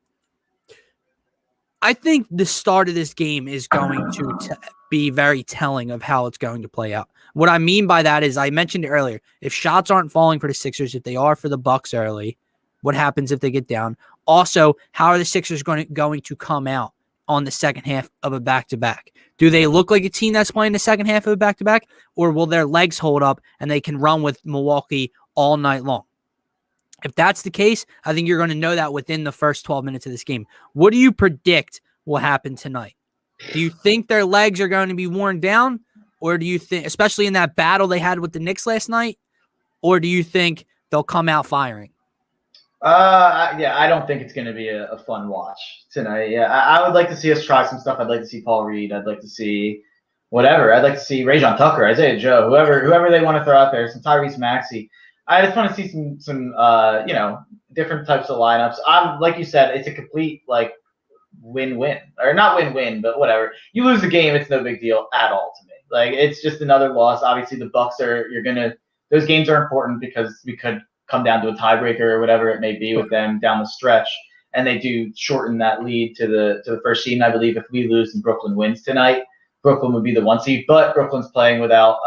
– I think the start of this game is going to be very telling of how it's going to play out. What I mean by that is, I mentioned it earlier, if shots aren't falling for the Sixers, if they are for the Bucks early, what happens if they get down? Also, how are the Sixers going to come out on the second half of a back-to-back? Do they look like a team that's playing the second half of a back-to-back, or will their legs hold up and they can run with Milwaukee all night long? If that's the case, I think you're going to know that within the first 12 minutes of this game. What do you predict will happen tonight? Do you think their legs are going to be worn down? Or do you think, especially in that battle they had with the Knicks last night, or do you think they'll come out firing? I don't think it's going to be a fun watch tonight. Yeah, I would like to see us try some stuff. I'd like to see Paul Reed. I'd like to see whatever. I'd like to see Rajon Tucker, Isaiah Joe, whoever they want to throw out there, some Tyrese Maxey. I just want to see some different types of lineups. Like you said, it's a complete win-win, or not win-win, but whatever. You lose the game, it's no big deal at all to me. It's just another loss. Obviously, the Bucks those games are important because we could come down to a tiebreaker or whatever it may be with them down the stretch, and they do shorten that lead to the first seed. And I believe if we lose and Brooklyn wins tonight, Brooklyn would be the 1 seed. But Brooklyn's playing without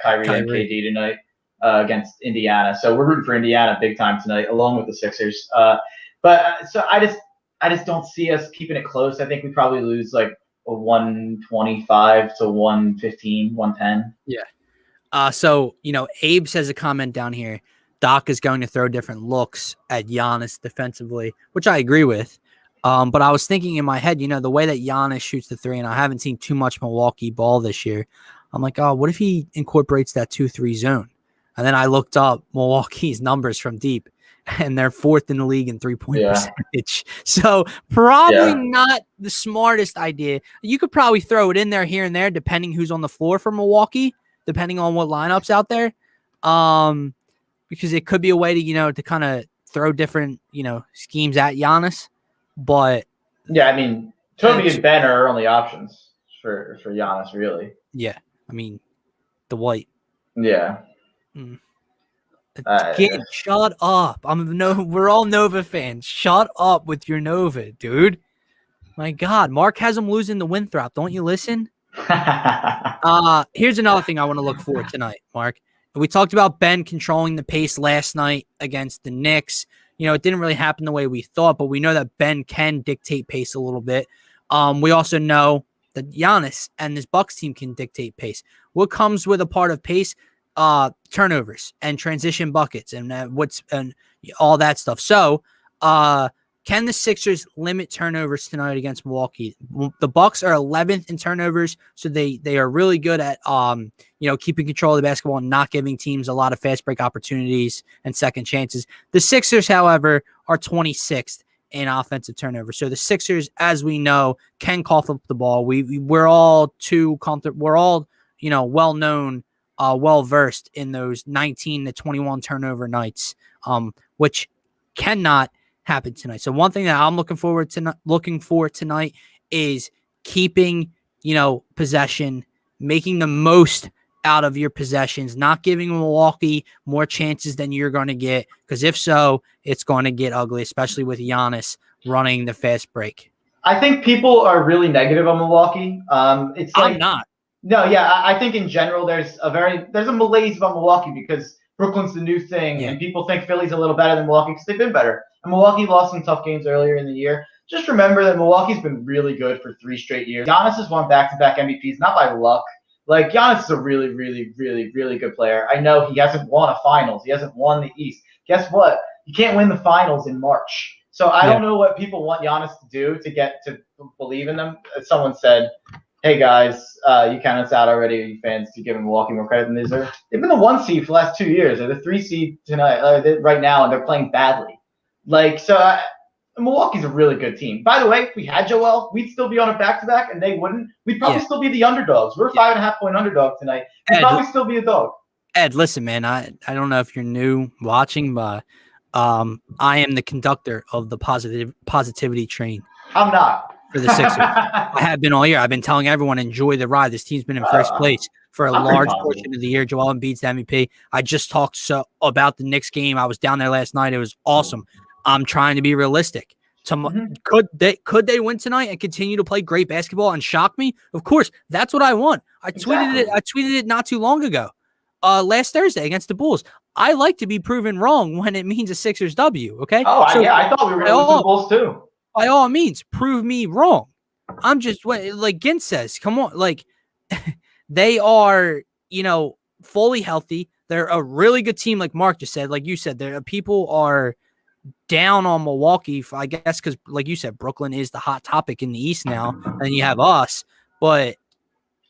Kyrie and KD tonight against Indiana, so we're rooting for Indiana big time tonight, along with the Sixers. So I I just don't see us keeping it close. I think we probably lose like a 125 to 115, 110. Yeah. So, Abe says a comment down here. Doc is going to throw different looks at Giannis defensively, which I agree with. But I was thinking in my head, the way that Giannis shoots the three, and I haven't seen too much Milwaukee ball this year. I'm like, oh, what if he incorporates that 2-3 zone? And then I looked up Milwaukee's numbers from deep, and they're fourth in the league in 3-point percentage. So probably not the smartest idea. You could probably throw it in there here and there, depending who's on the floor for Milwaukee, depending on what lineups out there. Because it could be a way to, to kind of throw different, schemes at Giannis. But yeah, I mean, Toby and Ben are our only options for Giannis, really. Yeah, I mean, the White. Yeah. Shut up! We're all Nova fans. Shut up with your Nova, dude. My God, Mark has him losing the Winthrop. Don't you listen? Here's another thing I want to look for tonight, Mark. We talked about Ben controlling the pace last night against the Knicks. It didn't really happen the way we thought, but we know that Ben can dictate pace a little bit. We also know that Giannis and this Bucks team can dictate pace. What comes with a part of pace? Turnovers and transition buckets and all that stuff. So, can the Sixers limit turnovers tonight against Milwaukee? The Bucks are 11th in turnovers, so they are really good at keeping control of the basketball and not giving teams a lot of fast break opportunities and second chances. The Sixers, however, are 26th in offensive turnovers. So the Sixers, as we know, can cough up the ball. We're all too comfortable. We're all well known, well versed in those 19 to 21 turnover nights, which cannot happen tonight. So one thing that I'm looking for tonight is keeping, possession, making the most out of your possessions, not giving Milwaukee more chances than you're going to get. Because if so, it's going to get ugly, especially with Giannis running the fast break. I think people are really negative on Milwaukee. It's like, I'm not. No, yeah, I think in general there's a malaise about Milwaukee because Brooklyn's the new thing, and people think Philly's a little better than Milwaukee because they've been better. And Milwaukee lost some tough games earlier in the year. Just remember that Milwaukee's been really good for 3 straight years. Giannis has won back-to-back MVPs, not by luck. Like, Giannis is a really, really, really, really good player. I know he hasn't won a finals. He hasn't won the East. Guess what? You can't win the finals in March. So I don't know what people want Giannis to do to get to believe in them. Someone said, hey, guys, you count us out already, you fans, to give Milwaukee more credit than they deserve. They've been the 1 seed for the last 2 years. They're the 3 seed tonight, right now, and they're playing badly. Milwaukee's a really good team. By the way, if we had Joel, we'd still be on a back-to-back, and they wouldn't. We'd probably still be the underdogs. We're a 5.5-point underdog tonight. We'd probably still be a dog. Ed, listen, man, I don't know if you're new watching, but I am the conductor of the positivity train. I'm not. For the Sixers. I have been all year. I've been telling everyone, enjoy the ride. This team's been in first place for a large portion of the year. Joel Embiid's the MVP. I just talked about the Knicks game. I was down there last night. It was awesome. I'm trying to be realistic. Could they win tonight and continue to play great basketball and shock me? Of course. That's what I want. I tweeted it not too long ago. Last Thursday against the Bulls. I like to be proven wrong when it means a Sixers W, okay? I thought we were going to lose to the Bulls too. By all means, prove me wrong. I'm just like Gint says, come on. Like, they are, fully healthy. They're a really good team, like Mark just said. Like you said, people are down on Milwaukee, I guess, because, like you said, Brooklyn is the hot topic in the East now. And then you have us. But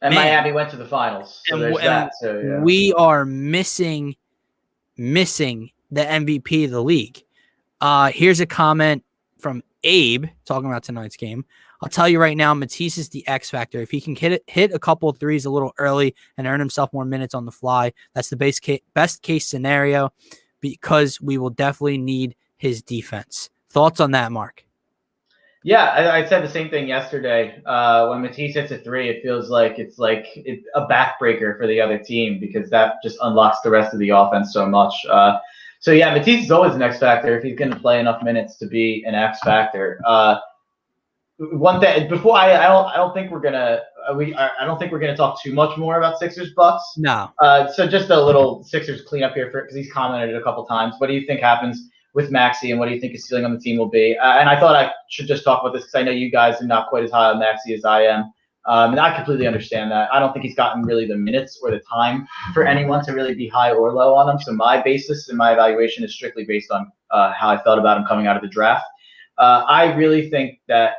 Miami went to the finals. So there's that. So, yeah. We are missing the MVP of the league. Here's a comment from Abe talking about tonight's game. I'll tell you right now, Matisse is the X factor. If he can hit a couple of threes a little early and earn himself more minutes on the fly, that's the best case scenario, because we will definitely need his defense. Thoughts on that, Mark? Yeah, I said the same thing yesterday. When Matisse hits a 3, it feels like it's a backbreaker for the other team because that just unlocks the rest of the offense so much. So yeah, Matisse is always an X factor if he's going to play enough minutes to be an X factor. One thing before I don't think we're gonna talk too much more about Sixers Bucks. No. So just a little Sixers cleanup here because he's commented a couple times. What do you think happens with Maxey and what do you think his ceiling on the team will be? And I thought I should just talk about this because I know you guys are not quite as high on Maxey as I am. And I completely understand that. I don't think he's gotten really the minutes or the time for anyone to really be high or low on him. So my basis and my evaluation is strictly based on how I felt about him coming out of the draft. I really think that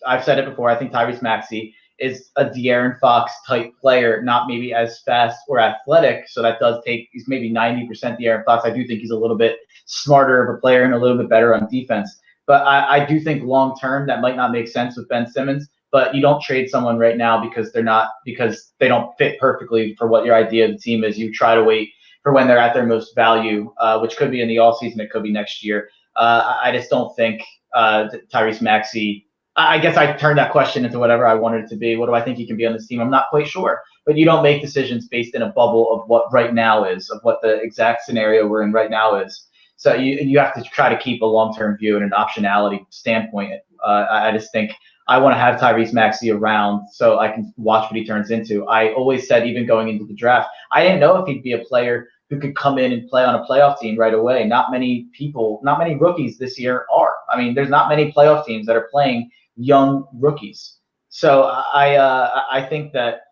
I've said it before. I think Tyrese Maxey is a De'Aaron Fox type player, not maybe as fast or athletic. So that does take, he's maybe 90% De'Aaron Fox. I do think he's a little bit smarter of a player and a little bit better on defense. But I do think long term that might not make sense with Ben Simmons. But you don't trade someone right now because they don't fit perfectly for what your idea of the team is. You try to wait for when they're at their most value, which could be in the offseason, it could be next year. I just don't think Tyrese Maxey. I guess I turned that question into whatever I wanted it to be. What do I think he can be on this team? I'm not quite sure. But you don't make decisions based in a bubble of what right now is, of what the exact scenario we're in right now is. So you have to try to keep a long-term view and an optionality standpoint. I just think I want to have Tyrese Maxey around so I can watch what he turns into. I always said, even going into the draft, I didn't know if he'd be a player who could come in and play on a playoff team right away. Not many rookies this year are. I mean, there's not many playoff teams that are playing young rookies. So I think that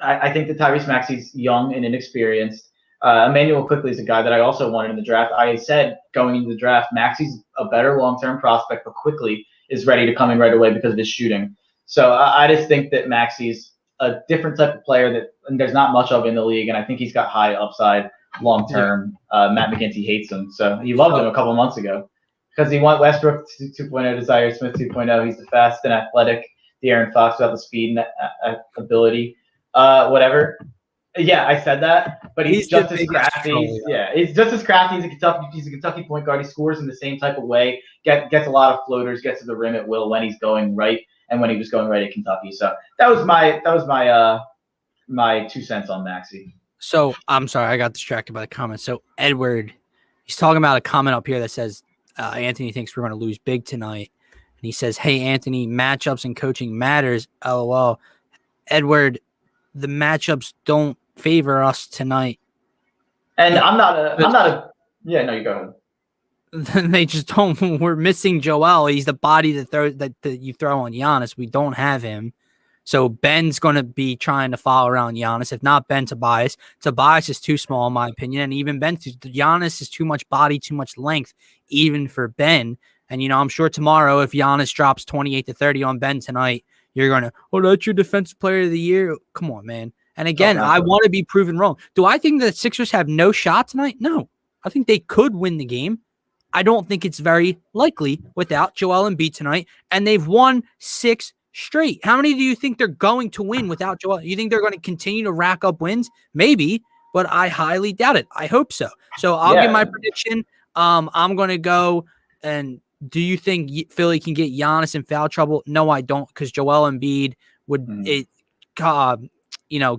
Tyrese Maxey's young and inexperienced. Emmanuel Quickley is a guy that I also wanted in the draft. I said going into the draft, Maxey's a better long-term prospect, but Quickley is ready to come in right away because of his shooting. So I just think that Maxey's a different type of player that there's not much of in the league, and I think he's got high upside long-term. Matt McGinty hates him, so he loved him a couple of months ago because he went Westbrook 2.0, Desire Smith 2.0. He's the fast and athletic De'Aaron Fox without the speed and ability, whatever. Yeah, I said that, but he's just as crafty. Yeah, he's just as crafty. He's a Kentucky point guard. He scores in the same type of way. Gets a lot of floaters. Gets to the rim at will when he's going right and when he was going right at Kentucky. So that was my 2 cents on Maxey. So I'm sorry, I got distracted by the comment. So Edward, he's talking about a comment up here that says Anthony thinks we're going to lose big tonight, and he says, "Hey Anthony, matchups and coaching matters." LOL. Edward, the matchups don't favor us tonight. And I'm not a yeah, no, you go ahead. They just don't. We're missing Joel. He's the body that you throw on Giannis. We don't have him. So Ben's going to be trying to follow around Giannis. If not Ben, Tobias. Tobias is too small, in my opinion. And even Giannis is too much body, too much length, even for Ben. And, I'm sure tomorrow, if Giannis drops 28 to 30 on Ben tonight, you're going to, that's your defensive player of the year. Come on, man. And again, I want to be proven wrong. Do I think the Sixers have no shot tonight? No. I think they could win the game. I don't think it's very likely without Joel Embiid tonight. And they've won 6 straight. How many do you think they're going to win without Joel? You think they're going to continue to rack up wins? Maybe, but I highly doubt it. I hope so. So I'll give my prediction. I'm going to go. And do you think Philly can get Giannis in foul trouble? No, I don't, because Joel Embiid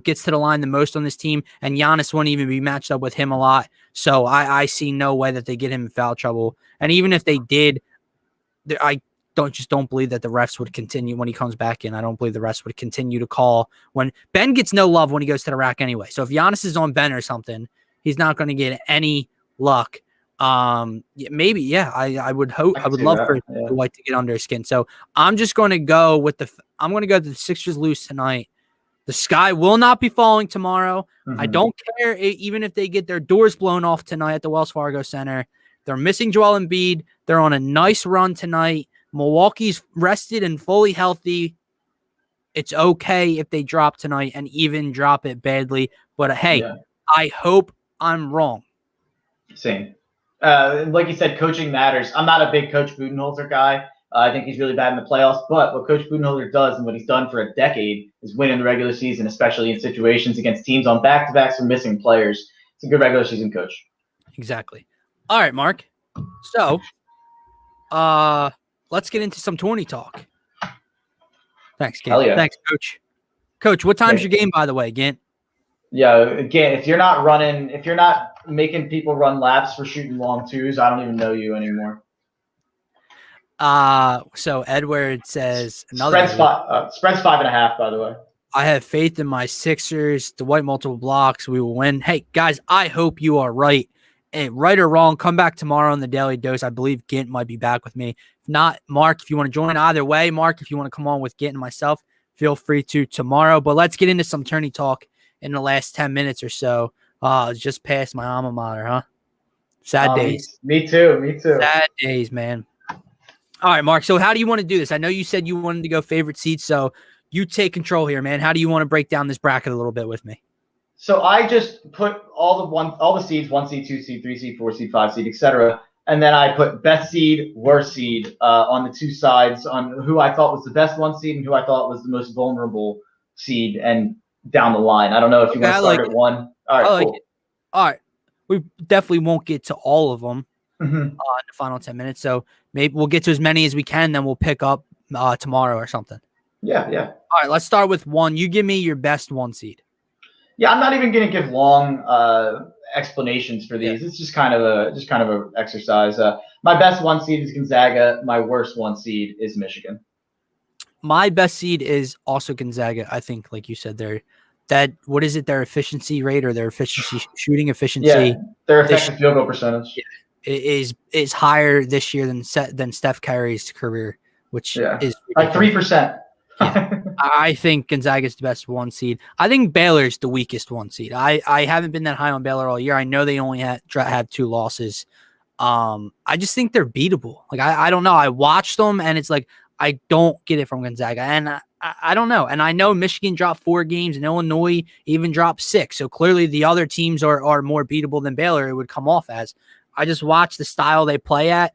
gets to the line the most on this team, and Giannis won't even be matched up with him a lot. So I see no way that they get him in foul trouble. And even if they did, I don't believe that the refs would continue when he comes back in. I don't believe the refs would continue to call when Ben gets no love when he goes to the rack anyway. So if Giannis is on Ben or something, he's not going to get any luck. Maybe, I would hope. I would love for Dwight to get under his skin. So I'm just going to go with the Sixers lose tonight. The sky will not be falling tomorrow. Mm-hmm. I don't care even if they get their doors blown off tonight at the Wells Fargo Center. They're missing Joel Embiid. They're on a nice run tonight. Milwaukee's rested and fully healthy. It's okay if they drop tonight and even drop it badly. But hey, I hope I'm wrong. Same. Like you said, coaching matters. I'm not a big Coach Budenholzer guy. I think he's really bad in the playoffs. But what Coach Budenholzer does and what he's done for a decade is win in the regular season, especially in situations against teams on back-to-backs or missing players. It's a good regular season coach. Exactly. All right, Mark. So, let's get into some Tourney talk. Thanks, Gant. Yeah. Thanks, Coach. Coach, what time's your game, by the way, Gant? Yeah, again, if you're not making people run laps for shooting long twos, I don't even know you anymore. So Edward says spread's 5.5, by the way. I have faith in my Sixers. Dwight multiple blocks. We will win. Hey, guys, I hope you are right. right or wrong, come back tomorrow on the Daily Dose. I believe Gint might be back with me. If not, Mark, if you want to join, either way, Mark, if you want to come on with Gint and myself, feel free to tomorrow. But let's get into some tourney talk in the last 10 minutes or so. It's just past my alma mater, huh? Sad days. Me too. Sad days, man. All right, Mark. So how do you want to do this? I know you said you wanted to go favorite seeds, so you take control here, man. How do you want to break down this bracket a little bit with me? So I just put all the seeds, 1 seed, 2 seed, 3 seed, 4 seed, 5 seed, etc. And then I put best seed, worst seed on the two sides on who I thought was the best 1 seed and who I thought was the most vulnerable seed and down the line. I don't know if you want to start at 1. All right, cool. All right. We definitely won't get to all of them Mm-hmm. in the final 10 minutes. So maybe we'll get to as many as we can, then we'll pick up tomorrow or something. Yeah. All right, let's start with 1. You give me your best 1 seed. Yeah, I'm not even going to give long explanations for these. Yeah. It's just kind of a exercise. My best 1 seed is Gonzaga. My worst 1 seed is Michigan. My best seed is also Gonzaga. I think, like you said, their efficiency rate or their shooting efficiency? Yeah, their effective field goal percentage is higher this year than Steph Curry's career, which is like 3%. Yeah. I think Gonzaga is the best 1 seed. I think Baylor's the weakest 1 seed. I haven't been that high on Baylor all year. I know they only had 2 losses. I just think they're beatable. Like I don't know. I watched them and it's like I don't get it from Gonzaga, and I don't know. And I know Michigan dropped 4 games and Illinois even dropped 6. So clearly the other teams are more beatable than Baylor. It would come off as. I just watch the style they play at.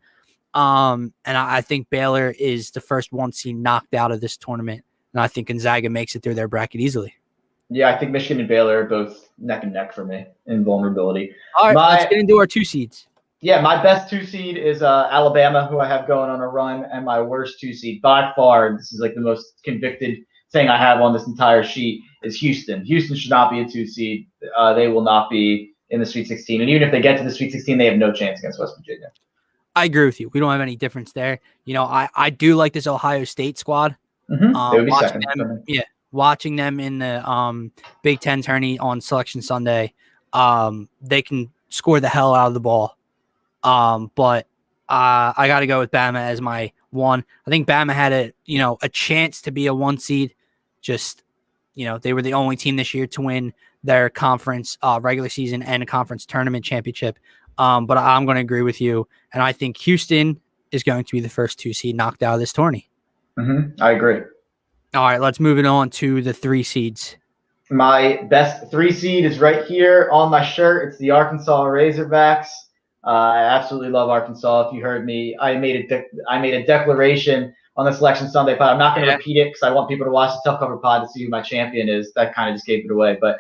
And I think Baylor is the first 1 seed knocked out of this tournament. And I think Gonzaga makes it through their bracket easily. Yeah, I think Michigan and Baylor are both neck and neck for me in vulnerability. All right, let's get into our 2 seeds. Yeah, my best 2 seed is Alabama, who I have going on a run, and my worst 2 seed by far, this is like the most convicted thing I have on this entire sheet, is Houston. Houston should not be a 2 seed. They will not be in the Sweet 16. And even if they get to the Sweet 16, they have no chance against West Virginia. I agree with you. We don't have any difference there. You know, I do like this Ohio State squad. Mm-hmm. They would be second. Watching them in the Big Ten tourney on Selection Sunday, they can score the hell out of the ball. But I got to go with Bama as my 1. I think Bama had a chance to be a 1 seed. Just, they were the only team this year to win their conference regular season and a conference tournament championship. But I'm going to agree with you. And I think Houston is going to be the first 2 seed knocked out of this tourney. Mm-hmm. I agree. All right, let's move it on to the 3 seeds. My best 3 seed is right here on my shirt. It's the Arkansas Razorbacks. I absolutely love Arkansas. If you heard me, I made a declaration on the Selection Sunday pod. I'm not going to repeat it because I want people to watch the Tough Cover pod to see who my champion is. That kind of just gave it away. But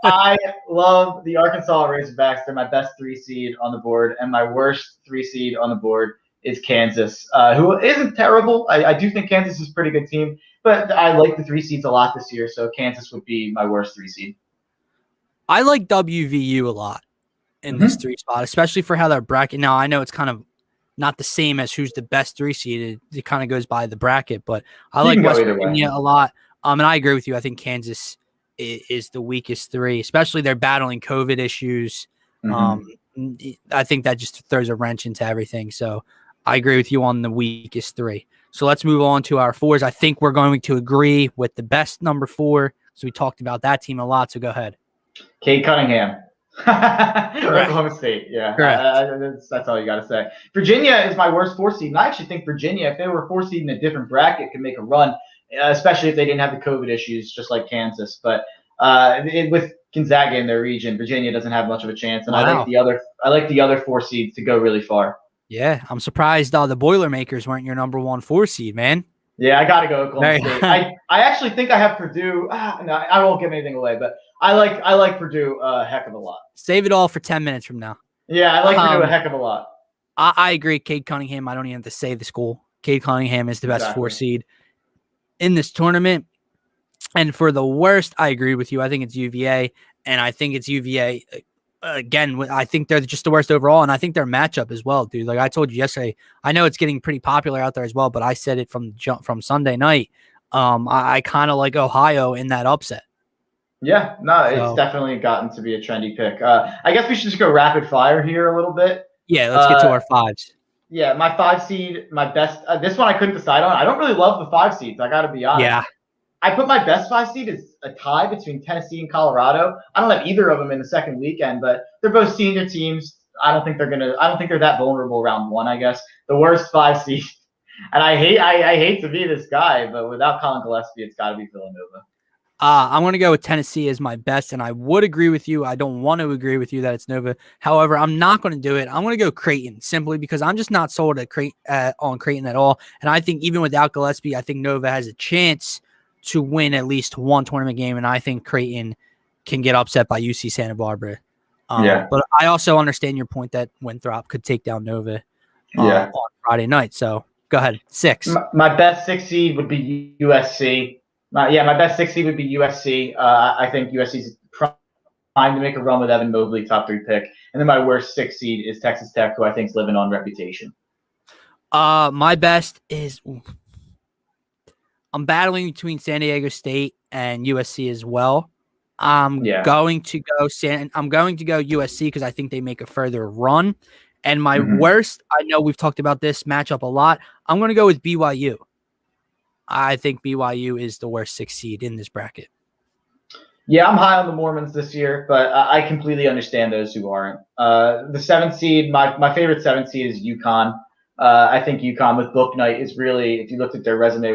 I love the Arkansas Razorbacks. They're my best 3 seed on the board, and my worst 3 seed on the board is Kansas, who isn't terrible. I do think Kansas is a pretty good team, but I like the 3 seeds a lot this year, so Kansas would be my worst 3 seed. I like WVU a lot in this 3 spot, especially for how their bracket. Now, I know it's kind of not the same as who's the best 3 seed. It kind of goes by the bracket, but I like West Virginia a lot. And I agree with you. I think Kansas is the weakest 3, especially they're battling COVID issues. I think that just throws a wrench into everything. So I agree with you on the weakest 3. So let's move on to our 4s. I think we're going to agree with the best number 4. So we talked about that team a lot. So go ahead. Cade Cunningham. Oklahoma State. Yeah. That's all you got to say. Virginia is my worst 4 seed. And I actually think Virginia, if they were 4 seed in a different bracket, could make a run, especially if they didn't have the COVID issues, just like Kansas. But with Gonzaga in their region, Virginia doesn't have much of a chance. And I like the other 4 seeds to go really far. Yeah, I'm surprised the Boilermakers weren't your number 1 4 seed, man. Yeah, I got to go Oklahoma State. I actually think I have Purdue. No, I won't give anything away, but I like Purdue a heck of a lot. Save it all for 10 minutes from now. Yeah, I like Purdue a heck of a lot. I agree. Cade Cunningham, I don't even have to say the school. Cade Cunningham is the best 4 seed in this tournament. And for the worst, I agree with you. I think it's UVA, and I think it's UVA again. I think they're just the worst overall, and I think their matchup as well, dude. Like I told you yesterday, I know it's getting pretty popular out there as well, but I said it from Sunday night. I kind of like Ohio in that upset. Yeah, no, it's So definitely gotten to be a trendy pick. I guess we should just go rapid fire here a little bit. yeah, let's get to our fives. Yeah, my 5 seed, my best. This one I couldn't decide on. I don't really love the 5 seeds. I got to be honest. Yeah. I put my best 5 seed as a tie between Tennessee and Colorado. I don't have either of them in the second weekend, but they're both senior teams. I don't think they're that vulnerable round one. I guess the worst 5 seed. And I hate to be this guy, but without Colin Gillespie, it's got to be Villanova. I'm going to go with Tennessee as my best, and I would agree with you. I don't want to agree with you that it's Nova. However, I'm not going to do it. I'm going to go Creighton simply because I'm just not sold on Creighton at all. And I think even without Gillespie, I think Nova has a chance to win at least one tournament game, and I think Creighton can get upset by UC Santa Barbara. But I also understand your point that Winthrop could take down Nova on Friday night. So go ahead. 6. My best 6 seed would be USC. My best 6 seed would be USC. I think USC's primed to make a run with Evan Mobley, top 3 pick. And then my worst 6 seed is Texas Tech, who I think is living on reputation. My best is I'm battling between San Diego State and USC as well. I'm going to go USC because I think they make a further run. And my worst, I know we've talked about this matchup a lot. I'm going to go with BYU. I think BYU is the worst 6 seed in this bracket. Yeah, I'm high on the Mormons this year, but I completely understand those who aren't. The 7th seed, my favorite 7th seed is UConn. I think UConn with Bouknight is really, if you looked at their resume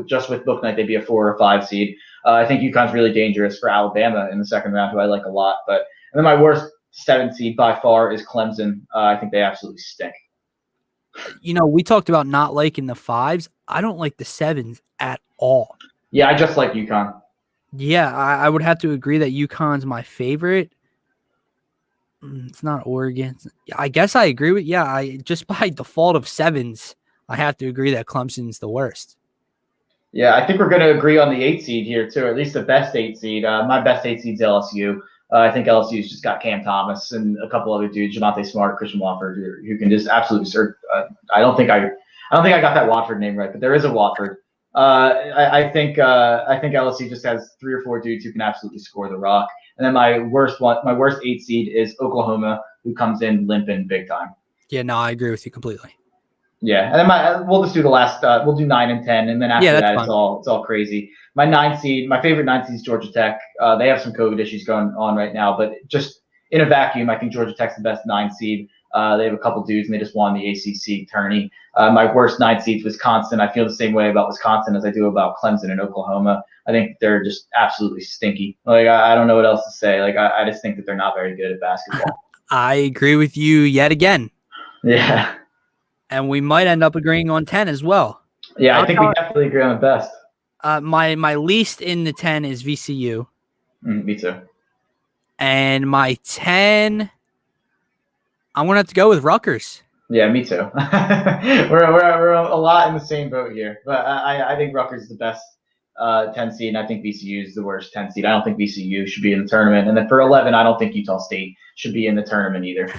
just with Bouknight, they'd be a 4 or 5 seed. I think UConn's really dangerous for Alabama in the second round, who I like a lot. And then my worst 7th seed by far is Clemson. I think they absolutely stink. We talked about not liking the 5s. I don't like the 7s at all. Yeah, I just like UConn. Yeah, I would have to agree that UConn's my favorite. It's not Oregon. I guess I agree with just by default of 7s, I have to agree that Clemson's the worst. Yeah, I think we're going to agree on the 8 seed here too, at least the best 8 seed. My best 8 seed's LSU. I think LSU's just got Cam Thomas and a couple other dudes, Javonte Smart, Christian Watford, who can just absolutely serve. I don't think I got that Watford name right, but there is a Watford. I think LSU just has 3 or 4 dudes who can absolutely score the rock. And then my worst 8 seed is Oklahoma, who comes in limping big time. Yeah, no, I agree with you completely. Yeah, and then we'll just do the last. We'll do 9 and 10, and then after that, it's all crazy. My 9 seed, my favorite 9 seed is Georgia Tech. They have some COVID issues going on right now, but just in a vacuum, I think Georgia Tech's the best 9 seed. They have a couple dudes, and they just won the ACC tourney. My worst 9 seeds, Wisconsin. I feel the same way about Wisconsin as I do about Clemson and Oklahoma. I think they're just absolutely stinky. Like I don't know what else to say. Like I just think that they're not very good at basketball. I agree with you yet again. Yeah. And we might end up agreeing on 10 as well. Yeah, I think we definitely agree on the best. My least in the 10 is VCU. Me too. And my 10, I'm going to have to go with Rutgers. Yeah, me too. we're a lot in the same boat here. But I think Rutgers is the best 10 seed, and I think VCU is the worst 10 seed. I don't think VCU should be in the tournament. And then for 11, I don't think Utah State should be in the tournament either.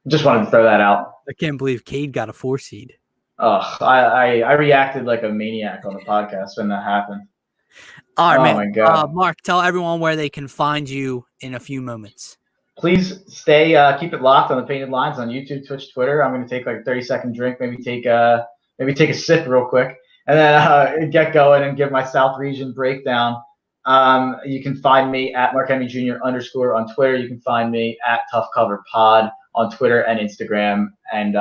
Just wanted to throw that out. I can't believe Cade got a 4 seed. I reacted like a maniac on the podcast when that happened. All right, man. My God. Mark, tell everyone where they can find you in a few moments. Please keep it locked on the Painted Lines on YouTube, Twitch, Twitter. I'm going to take like a 30-second drink, maybe take a sip real quick, and then get going and give my South Region breakdown. You can find me at MarkHenry Jr. _ on Twitter. You can find me at Tough Cover Pod on Twitter and Instagram. And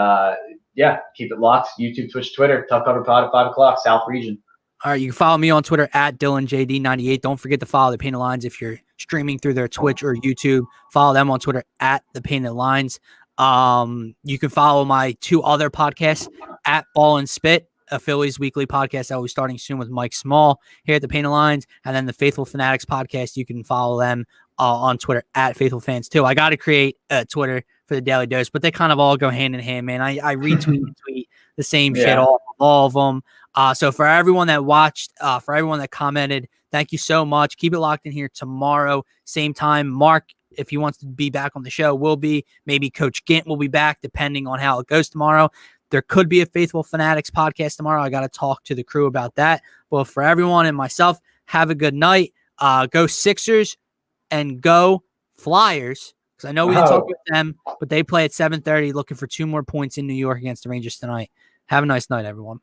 keep it locked. YouTube, Twitch, Twitter, Tough Cover Pod at 5 o'clock, South Region. All right, you can follow me on Twitter at DylanJD98. Don't forget to follow the Painted Lines if you're streaming through their Twitch or YouTube. Follow them on Twitter at the Painted Lines. You can follow my 2 other podcasts at Ball and Spit, a Phillies weekly podcast that will be starting soon with Mike Small here at the Painted Lines, and then the Faithful Fanatics podcast. You can follow them on Twitter at Faithful Fans too. I got to create a Twitter for the Daily Dose, but they kind of all go hand in hand, man. I retweet and tweet the same shit, all of them. So for everyone that watched, for everyone that commented, thank you so much. Keep it locked in here tomorrow, same time. Mark, if he wants to be back on the show, will be. Maybe Coach Gint will be back, depending on how it goes tomorrow. There could be a Faithful Fanatics podcast tomorrow. I got to talk to the crew about that. Well, for everyone and myself, have a good night. Go Sixers and go Flyers. Because I know we didn't talk about them, but they play at 7:30, looking for 2 more points in New York against the Rangers tonight. Have a nice night, everyone.